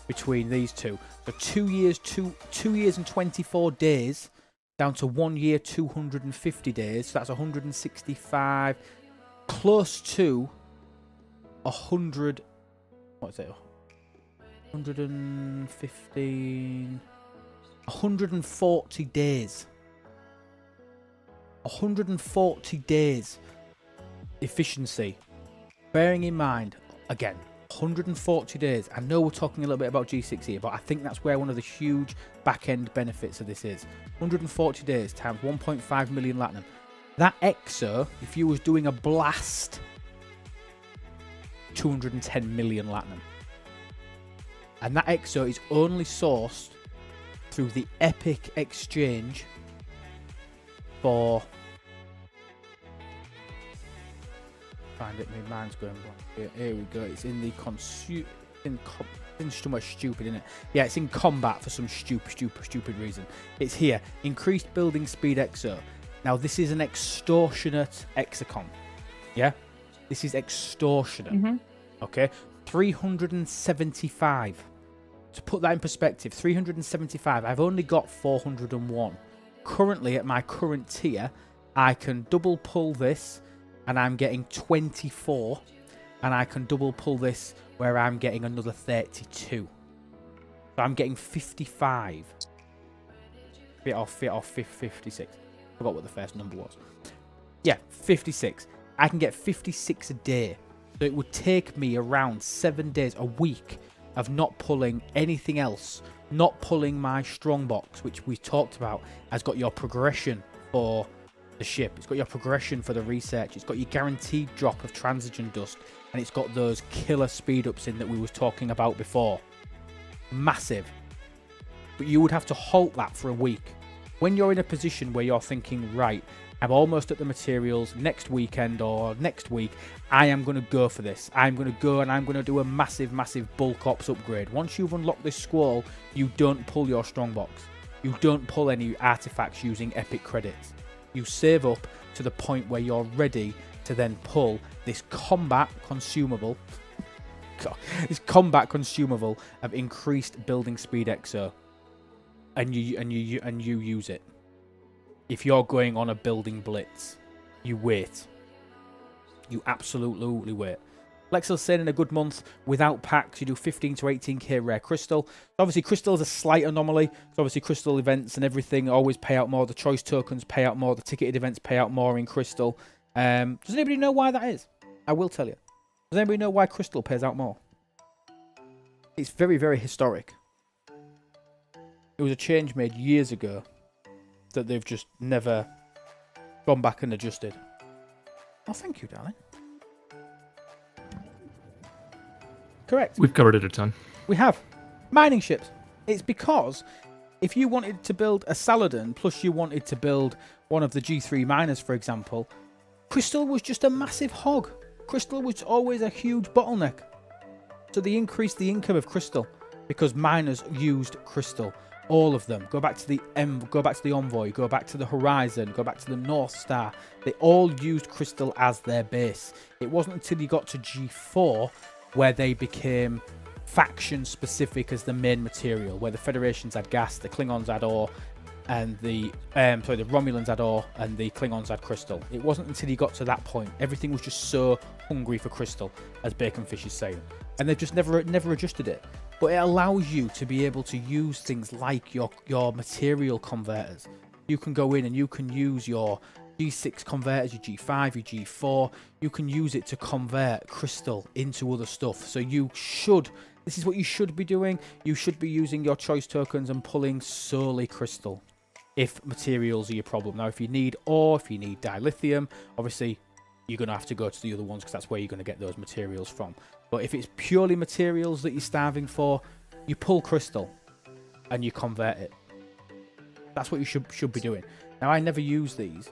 between these two. So 2 years, 2 years and 24 days down to 1 year, 250 days. So that's 165, close to 100. What is it? 115, 140 days. 140 days efficiency. Bearing in mind, again, 140 days. I know we're talking a little bit about G6 here, but I think that's where one of the huge back-end benefits of this is. 140 days times 1.5 million latinum. That exo, if you was doing a blast, 210 million latinum. And that exo is only sourced through the Epic exchange for... Find it, my mind's going blank. Here we go. It's in the somewhere stupid, isn't it? Yeah, it's in combat for some stupid reason. It's here. Increased building speed exo. Now, this is an extortionate exocon. Yeah? This is extortionate. Mm-hmm. Okay? 375. To put that in perspective, 375. I've only got 401. Currently, at my current tier, I can double pull this, and I'm getting 24, and I can double pull this where I'm getting another 32. So I'm getting 55. Fit off 56. Forgot what the first number was. Yeah, 56. I can get 56 a day. So it would take me around 7 days, a week, of not pulling anything else. Not pulling my strongbox, which we talked about, has got your progression for the ship. It's got your progression for the research. It's got your guaranteed drop of transition dust, and it's got those killer speed ups in that we was talking about before. Massive. But you would have to halt that for a week. When you're in a position where you're thinking, right, I'm almost at the materials next weekend or next week, I am going to go for this. I'm going to go and I'm going to do a massive bulk ops upgrade. Once you've unlocked this Squall, you don't pull your strongbox. You don't pull any artifacts using epic credits. You save up to the point where you're ready to then pull this combat consumable. This combat consumable of increased building speed exo, and you use it. If you're going on a building blitz, you wait. You absolutely wait. Lexel's saying in a good month, without packs, you do 15 to 18k rare crystal. Obviously, crystal is a slight anomaly. So obviously, crystal events and everything always pay out more. The choice tokens pay out more. The ticketed events pay out more in crystal. Does anybody know why that is? I will tell you. Does anybody know why crystal pays out more? It's very historic. It was a change made years ago that they've just never gone back and adjusted. Oh, thank you, darling. Correct. We've covered it a ton. We have. Mining ships. It's because if you wanted to build a Saladin, plus you wanted to build one of the G3 miners, for example, crystal was just a massive hog. Crystal was always a huge bottleneck. So they increased the income of crystal because miners used crystal. All of them. Go back to the Envoy, go back to the Horizon, go back to the North Star. They all used crystal as their base. It wasn't until you got to G4 where they became faction specific as the main material, where the Federations had gas, the Klingons had ore, and the Romulans had ore, and the Klingons had crystal. It wasn't until you got to that point. Everything was just so hungry for crystal, as Baconfish is saying, and they've just never adjusted it. But it allows you to be able to use things like your material converters. You can go in and you can use your G6 converters, your G5, your G4. You can use it to convert crystal into other stuff. So this is what you should be doing. You should be using your choice tokens and pulling solely crystal if materials are your problem. Now, if you need ore, if you need dilithium, obviously you're going to have to go to the other ones because that's where you're going to get those materials from. But if it's purely materials that you're starving for, you pull crystal and you convert it. That's what you should be doing. Now, I never use these.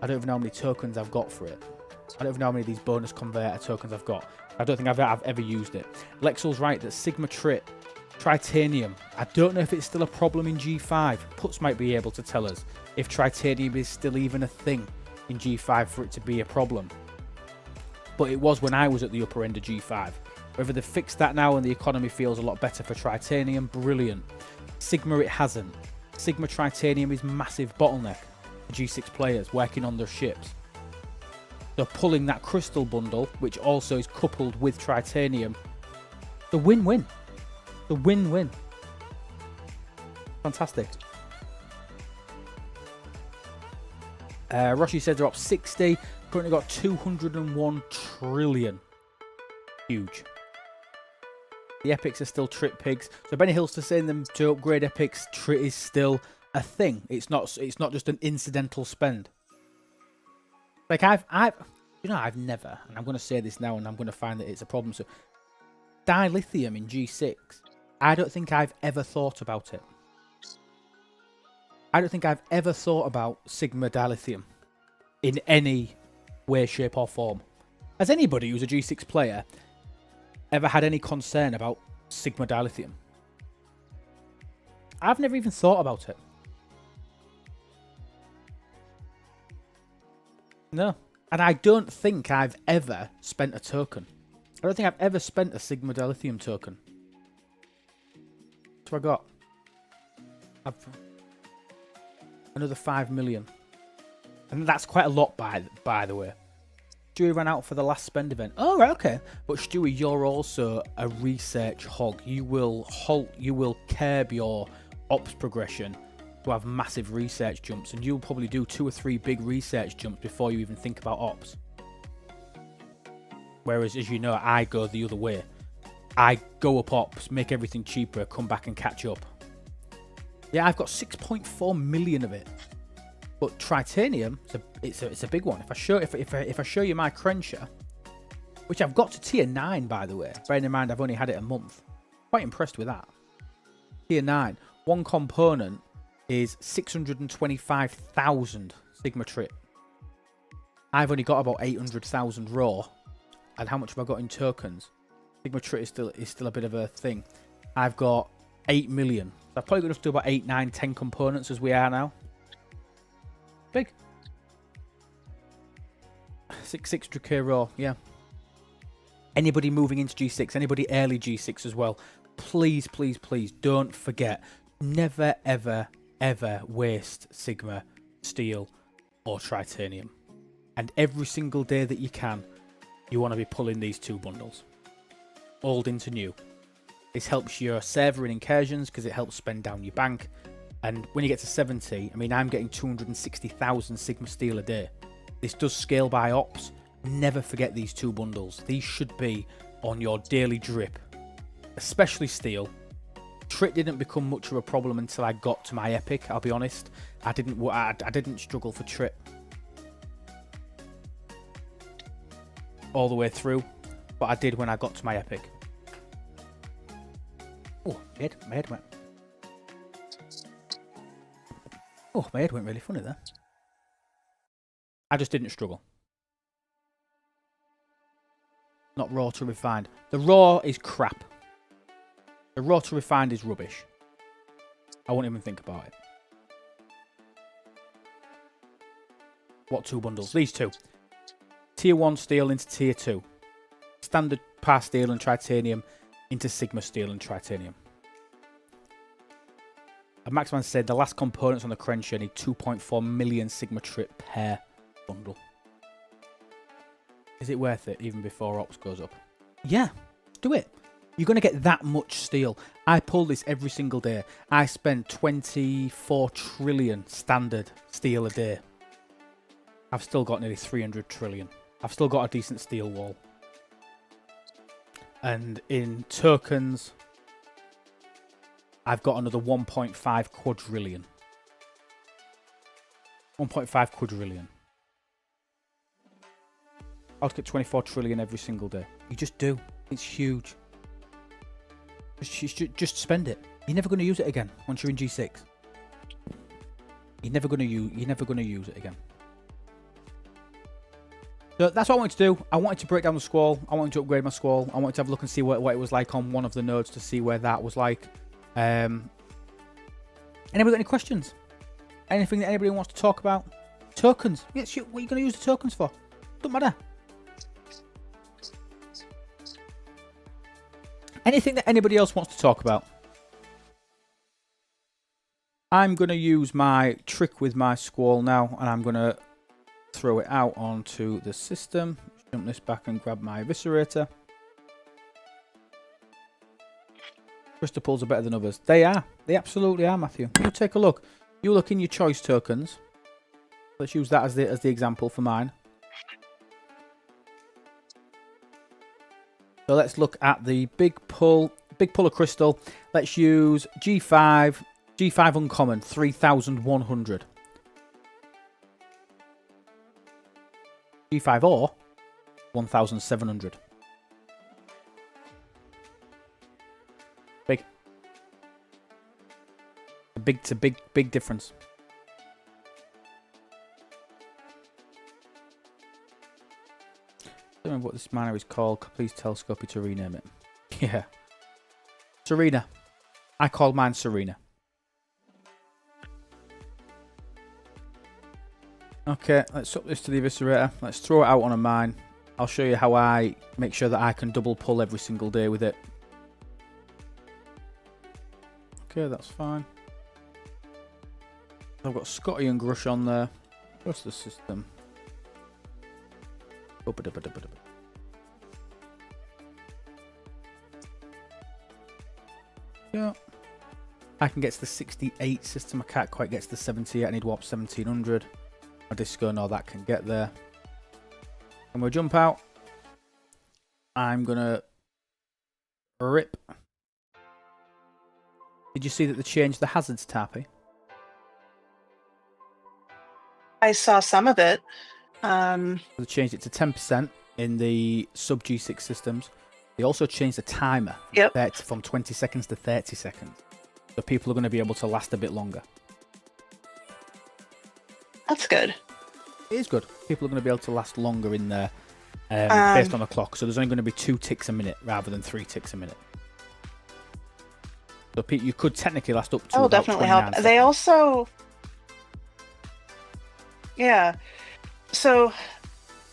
I don't even know how many tokens I've got for it. I don't even know how many of these bonus converter tokens I've got. I don't think I've ever used it. Lexel's right that Sigma Trip, Tritanium. I don't know if it's still a problem in G5. Puts might be able to tell us if Tritanium is still even a thing in G5 for it to be a problem. But it was when I was at the upper end of G5. Whether they've fixed that now and the economy feels a lot better for Tritanium, brilliant. Sigma, it hasn't. Sigma Tritanium is massive bottleneck for G6 players working on their ships. So pulling that crystal bundle, which also is coupled with Tritanium, the win-win. The win-win. Fantastic. Roshi said they're up 60. Currently got 201 trillion. Huge. The epics are still trip pigs. So Benny Hill's saying them to upgrade epics is still a thing. It's not just an incidental spend. Like I've never, and I'm going to say this now, and I'm going to find that it's a problem. So dilithium in G6, I don't think I've ever thought about it. I don't think I've ever thought about Sigma dilithium in any way, shape, or form. Has anybody who's a G6 player ever had any concern about Sigma dilithium? I've never even thought about it. No. And I don't think I've ever spent a token. I don't think I've ever spent a Sigma dilithium token. That's what I got. I've another 5 million. And that's quite a lot, by the way. Stewie ran out for the last spend event. Oh, right, okay. But Stewie, you're also a research hog. You will curb your ops progression to have massive research jumps, and you'll probably do 2 or 3 big research jumps before you even think about ops. Whereas, as you know, I go the other way. I go up ops, make everything cheaper, come back and catch up. Yeah, I've got 6.4 million of it. But Tritanium, it's a big one. If I show you my Crenshaw, which I've got to tier 9, by the way. Bearing in mind I've only had it a month. Quite impressed with that. Tier 9. One component is 625,000 Sigma Trip. I've only got about 800,000 raw. And how much have I got in tokens? Sigma Trip is still a bit of a thing. I've got 8 million. So I've probably got enough to do about 8, 9, 10 components as we are now. Big. 600k raw, yeah. Anybody moving into G6, anybody early G6 as well, please, please, please don't forget, never, ever, ever waste Sigma, Steel, or Tritanium. And every single day that you can, you want to be pulling these 2 bundles. Old into new. This helps your server in incursions because it helps spend down your bank. And when you get to 70, I mean, I'm getting 260,000 Sigma Steel a day. This does scale by ops. Never forget these 2 bundles. These should be on your daily drip, especially Steel. Trit didn't become much of a problem until I got to my epic. I'll be honest. I didn't struggle for Trit all the way through, but I did when I got to my epic. Oh, my head went. Oh, my head went really funny there. I just didn't struggle. Not raw to refined. The raw is crap. The raw to refined is rubbish. I won't even think about it. What 2 bundles? These 2. Tier 1 steel into Tier 2. Standard par steel and Tritanium into Sigma Steel and Tritanium. And Maxwell said the last components on the Crenshaw need 2.4 million Sigma Trip per bundle. Is it worth it even before ops goes up? Yeah, do it. You're going to get that much steel. I pull this every single day. I spend 24 trillion standard steel a day. I've still got nearly 300 trillion. I've still got a decent steel wall. And in tokens, I've got another 1.5 quadrillion. 1.5 quadrillion. I'll get 24 trillion every single day. You just do. It's huge. Just spend it. You're never going to use it again once you're in G6. You're never going to use it again. So that's what I wanted to do. I wanted to break down the Squall. I wanted to upgrade my Squall. I wanted to have a look and see what it was like on one of the nodes to see where that was like. Anybody got any questions? Anything that anybody wants to talk about? Tokens. Yeah, shoot, what are you going to use the tokens for? Don't matter. Anything that anybody else wants to talk about? I'm going to use my trick with my Squall now, and I'm going to throw it out onto the system. Jump this back and grab my Eviscerator. Crystal pulls are better than others. They are. They absolutely are, Matthew. You take a look. You look in your choice tokens. Let's use that as the example for mine. So let's look at the big pull of crystal. Let's use G5 uncommon 3,100. G5 or 1,700. Big. It's a big difference. I don't remember what this mana is called. Please tell Scopy to rename it. Yeah. Serena. I call mine Serena. Okay, let's up this to the Eviscerator. Let's throw it out on a mine. I'll show you how I make sure that I can double pull every single day with it. Okay, that's fine. I've got Scotty and Grush on there. What's the system? Yeah. I can get to the 68 system. I can't quite get to the 78. I need warp 1700. My disco and all that can get there. And we'll jump out. I'm gonna rip. Did you see that they changed the hazards, Tappy? I saw some of it. They changed it to 10% in the sub G6 systems. They also changed the timer from 20 seconds to 30 seconds. So people are going to be able to last a bit longer. That's good. It is good. People are going to be able to last longer in there based on the clock. So there's only going to be 2 ticks a minute rather than 3 ticks a minute. So you could technically last up to that will definitely help. Seconds. They also... Yeah. So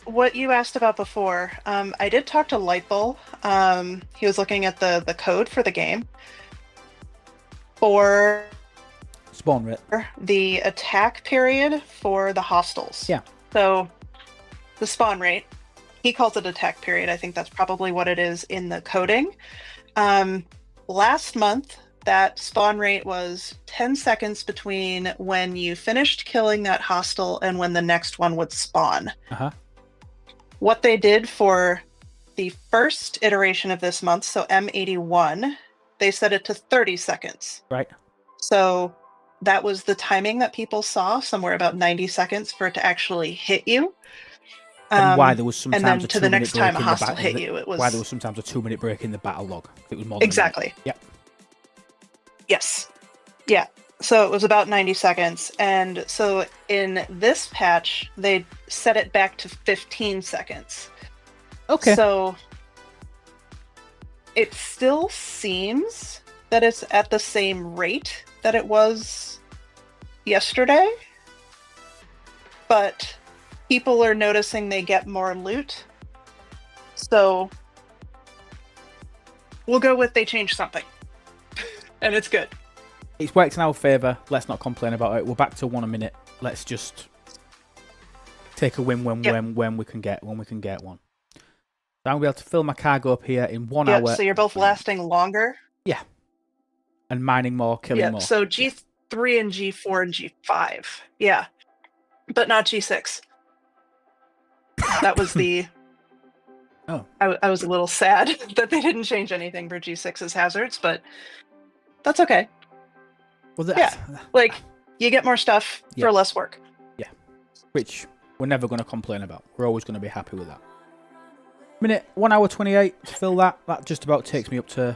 what you asked about before, I did talk to Lightbull. He was looking at the code for the game. For spawn rate, the attack period for the hostiles. Yeah. So the spawn rate, he calls it attack period. I think that's probably what it is in the coding. Last month, that spawn rate was 10 seconds between when you finished killing that hostile and when the next one would spawn. What they did for the first iteration of this month, so M81, they set it to 30 seconds. Right. So that was the timing that people saw, somewhere about 90 seconds for it to actually hit you. And why there was sometimes and then a to the next time a hostile hit you, it was... Why there was sometimes a 2-minute break in the battle log. It was more than exactly. Yeah. Yes. Yeah. So it was about 90 seconds. And so in this patch, they set it back to 15 seconds. Okay. So it still seems that it's at the same rate that it was yesterday. But people are noticing they get more loot. So we'll go with they changed something. And it's good. It's worked in our favour. Let's not complain about it. We're back to 1 a minute. Let's just take a win when we can get one. So I'll be able to fill my cargo up here in 1 hour. So you're both lasting longer. Yeah. And mining more, killing more. So G3 and G4 and G5. Yeah. But not G6. That was the... Oh. I was a little sad that they didn't change anything for G6's hazards, but that's okay. Well, like, you get more stuff for less work. Yeah. Which we're never going to complain about. We're always going to be happy with that. Minute 1 hour 28 to fill that. That just about takes me up to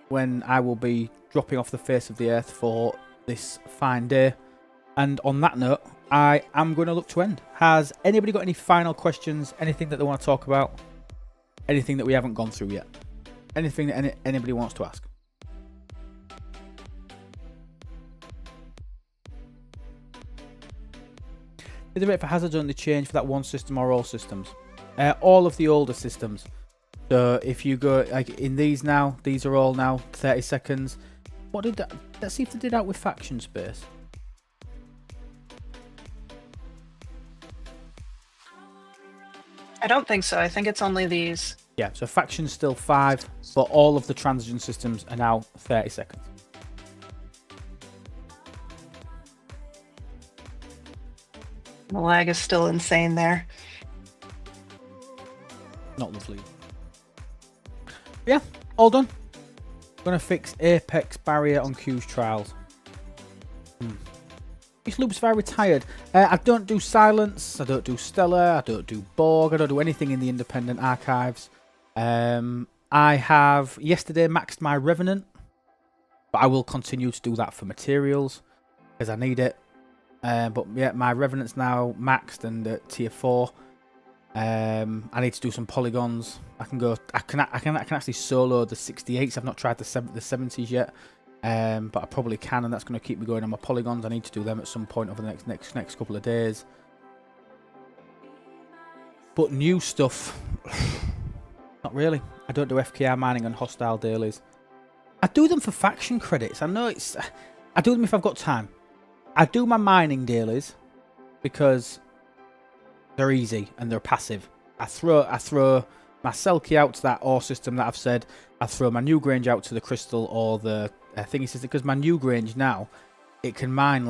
when I will be dropping off the face of the earth for this fine day. And on that note, I am going to look to end. Has anybody got any final questions? Anything that they want to talk about? Anything that we haven't gone through yet? Anything that anybody wants to ask? Is the rate for hazards only change for that one system or all systems? All of the older systems. So if you go like in these now, these are all now 30 seconds. What did that? Let's see if they did out with faction space. I don't think so. I think it's only these. Yeah, so faction's still 5, but all of the transition systems are now 30 seconds. The lag is still insane there. Not lovely. Yeah, all done. Gonna fix Apex barrier on Q's trials. This loop's very retired. I don't do Silence, I don't do Stellar, I don't do Borg, I don't do anything in the independent archives. I have yesterday maxed my Revenant, but I will continue to do that for materials because I need it. But yeah, my Revenant's now maxed and at tier 4. I need to do some polygons. I can actually solo the 68s. I've not tried the 70s yet, but I probably can, and that's going to keep me going on my polygons. I need to do them at some point over the next couple of days. But new stuff, not really. I don't do FKR mining on hostile dailies. I do them for faction credits. I know I do them if I've got time. I do my mining dailies because they're easy and they're passive. I throw my Selkie out to that ore system that I've said. I throw my Newgrange out to the crystal or the thingy system because my Newgrange now, it can mine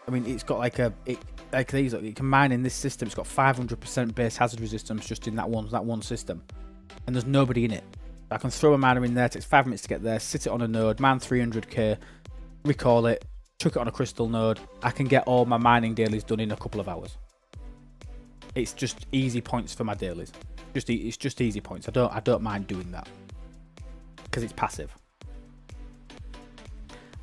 it's got it can mine in this system. It's got 500% base hazard resistance just in that one system, and there's nobody in it. I can throw a miner in there. It takes 5 minutes to get there. Sit it on a node, mine 300k, recall it, chuck it on a crystal node. I can get all my mining dailies done in a couple of hours. It's just easy points for my dailies. It's just easy points. I don't mind doing that because it's passive.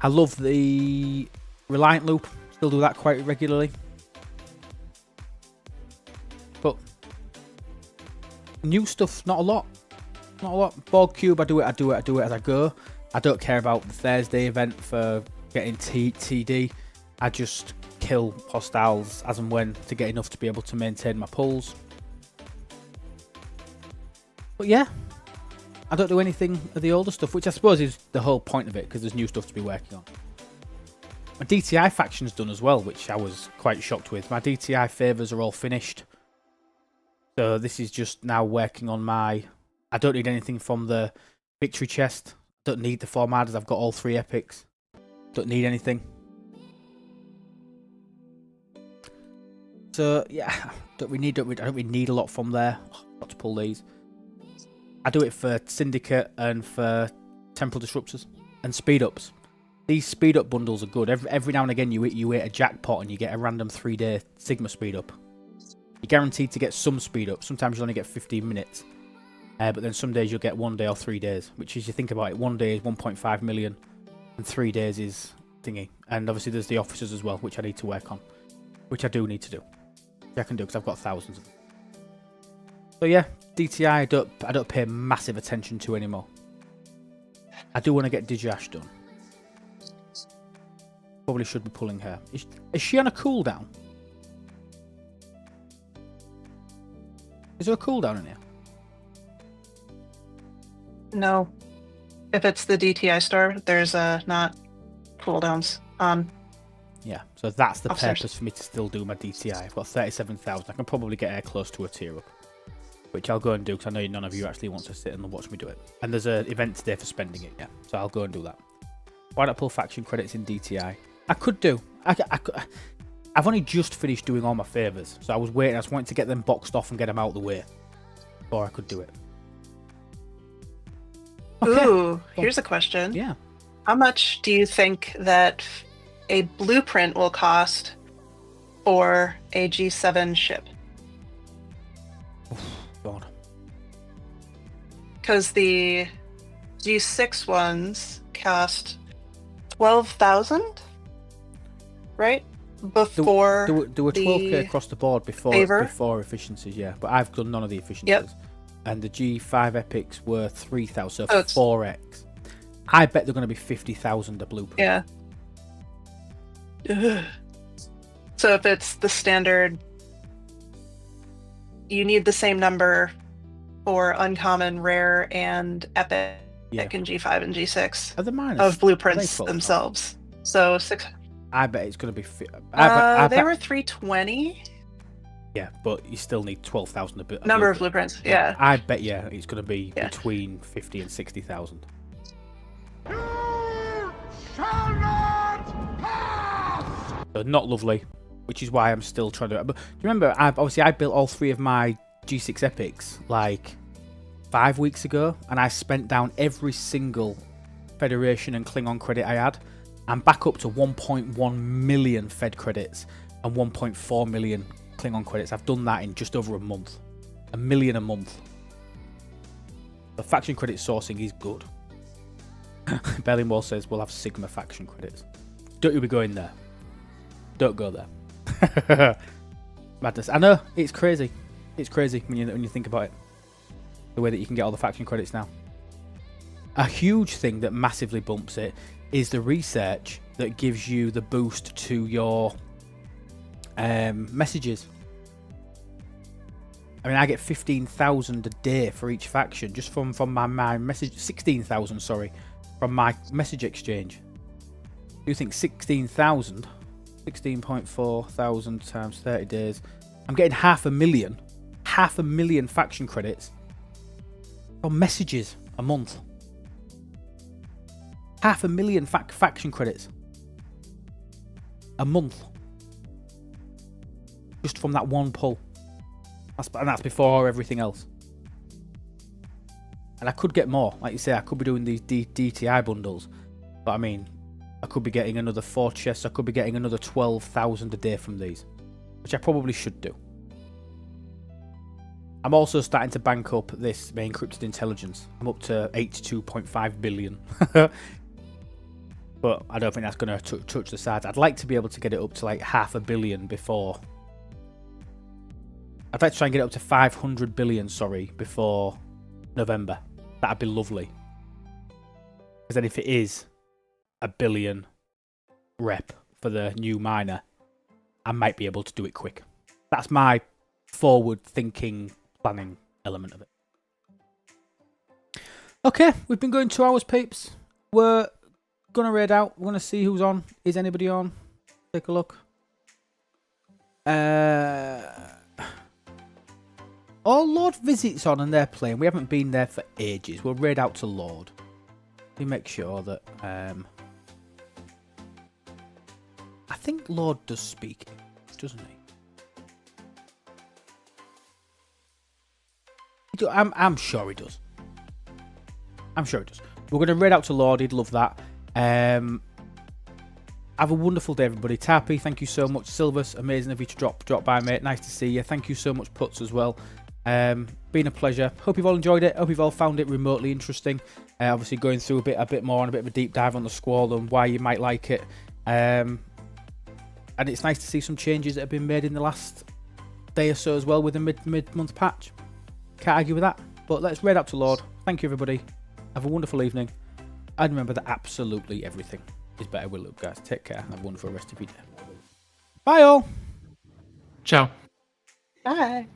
I love the Reliant loop. Still do that quite regularly. But new stuff, not a lot. Not a lot. Borg Cube, I do it as I go. I don't care about the Thursday event for getting TD. I just kill hostiles as and when to get enough to be able to maintain my pulls. But yeah, I don't do anything of the older stuff, which I suppose is the whole point of it because there's new stuff to be working on. My DTI faction's done as well, which I was quite shocked with. My DTI favours are all finished. So this is just now working on my... I don't need anything from the victory chest. Don't need the 4 Marders. I've got all 3 epics. Don't need anything. So yeah, I don't really need a lot from there. Got to pull these. I do it for Syndicate and for Temporal Disruptors and speed ups. These speed up bundles are good. Every now and again you hit a jackpot and you get a random 3-day Sigma speed up. You're guaranteed to get some speed up. Sometimes you only get 15 minutes. But then some days you'll get 1 day or 3 days. Which is, you think about it, 1 day is 1.5 million and 3 days is thingy. And obviously there's the officers as well, which I need to work on. Which I do need to do. I can do because I've got thousands of them. So yeah, DTI I don't pay massive attention to anymore. I do want to get Digiash done. Probably should be pulling her. Is she on a cooldown? Is there a cooldown in here? No. If it's the DTI store, there's not cooldowns on. Yeah, so that's the Officers. purpose for me to still do my DTI. I've got 37,000. I can probably get her close to a tier up. Which I'll go and do, because I know none of you actually want to sit and watch me do it. And there's an event today for spending it, yeah. So I'll go and do that. Why not pull faction credits in DTI? I could do. I've only just finished doing all my favours. So I was waiting to get them boxed off and get them out of the way. Before I could do it. Okay. Ooh, here's a question. Yeah. How much do you think that a blueprint will cost for a G7 ship? God. Because the G6 ones cost 12,000, right? before There were 12k the across the board before favor. efficiencies, yeah. But I've done none of the efficiencies. Yep. And the G5 epics were 3,000, so Oh, it's- 4x. I bet they're going to be 50,000 a blueprint. Yeah. Ugh. So if it's the standard, you need the same number for uncommon, rare, and epic Yeah. in G5 and G6 Are the minus? of blueprints 12,000? themselves. So six. I bet it's going to be. They were 320 Yeah, but you still need 12,000 a bit. number of blueprints. Yeah. I bet it's going to be Yeah. between 50 and 60,000. So not lovely, which is why I'm still trying to. But do you remember? I built all 3 of my G6 epics like 5 weeks ago, and I spent down every single Federation and Klingon credit I had. I'm back up to 1.1 million Fed credits and 1.4 million Klingon credits. I've done that in just over a month. 1 million a month. The faction credit sourcing is good. Bellingwall says we'll have Sigma faction credits. Don't you be going there. Don't go there. Madness. I know, it's crazy. It's crazy when you think about it. The way that you can get all the faction credits now. A huge thing that massively bumps it is the research that gives you the boost to your messages. I mean, I get 15,000 a day for each faction just from my message. 16,000, sorry, from my message exchange. Do you think 16,000, 16.4 thousand times 30 days? I'm getting 500,000 faction credits from messages a month. 500,000 faction credits a month just from that one pull. And that's before everything else. And I could get more. Like you say, I could be doing these DTI bundles. But I mean, I could be getting another 4 chests. I could be getting another 12,000 a day from these. Which I probably should do. I'm also starting to bank up this main encrypted intelligence. I'm up to 82.5 billion. But I don't think that's going to touch the sides. I'd like to be able to get it up to like 500 million before. I'd like to try and get it up to 500 billion, before November. That'd be lovely. Because then if it is a billion rep for the new miner, I might be able to do it quick. That's my forward-thinking, planning element of it. Okay, we've been going 2 hours, peeps. We're going to raid out. We're going to see who's on. Is anybody on? Take a look. Oh, Lord Visit's on and they're playing. We haven't been there for ages. We'll raid out to Lord. Let me make sure that... I think Lord does speak, doesn't he? I'm sure he does. I'm sure he does. We're going to raid out to Lord. He'd love that. Have a wonderful day, everybody. Tarpy, thank you so much. Silvus, amazing of you to drop by, mate. Nice to see you. Thank you so much, Putz, as well. Been a pleasure. Hope you've all enjoyed it. Hope you've all found it remotely interesting. Obviously going through a bit more on a bit of a deep dive on the Squall and why you might like it. And it's nice to see some changes that have been made in the last day or so as well with the mid-month patch. Can't argue with that. But let's raid up to Lord. Thank you, everybody. Have a wonderful evening. And remember that absolutely everything is better with Loop, guys. Take care. Have a wonderful rest of your day. Bye, all. Ciao. Bye.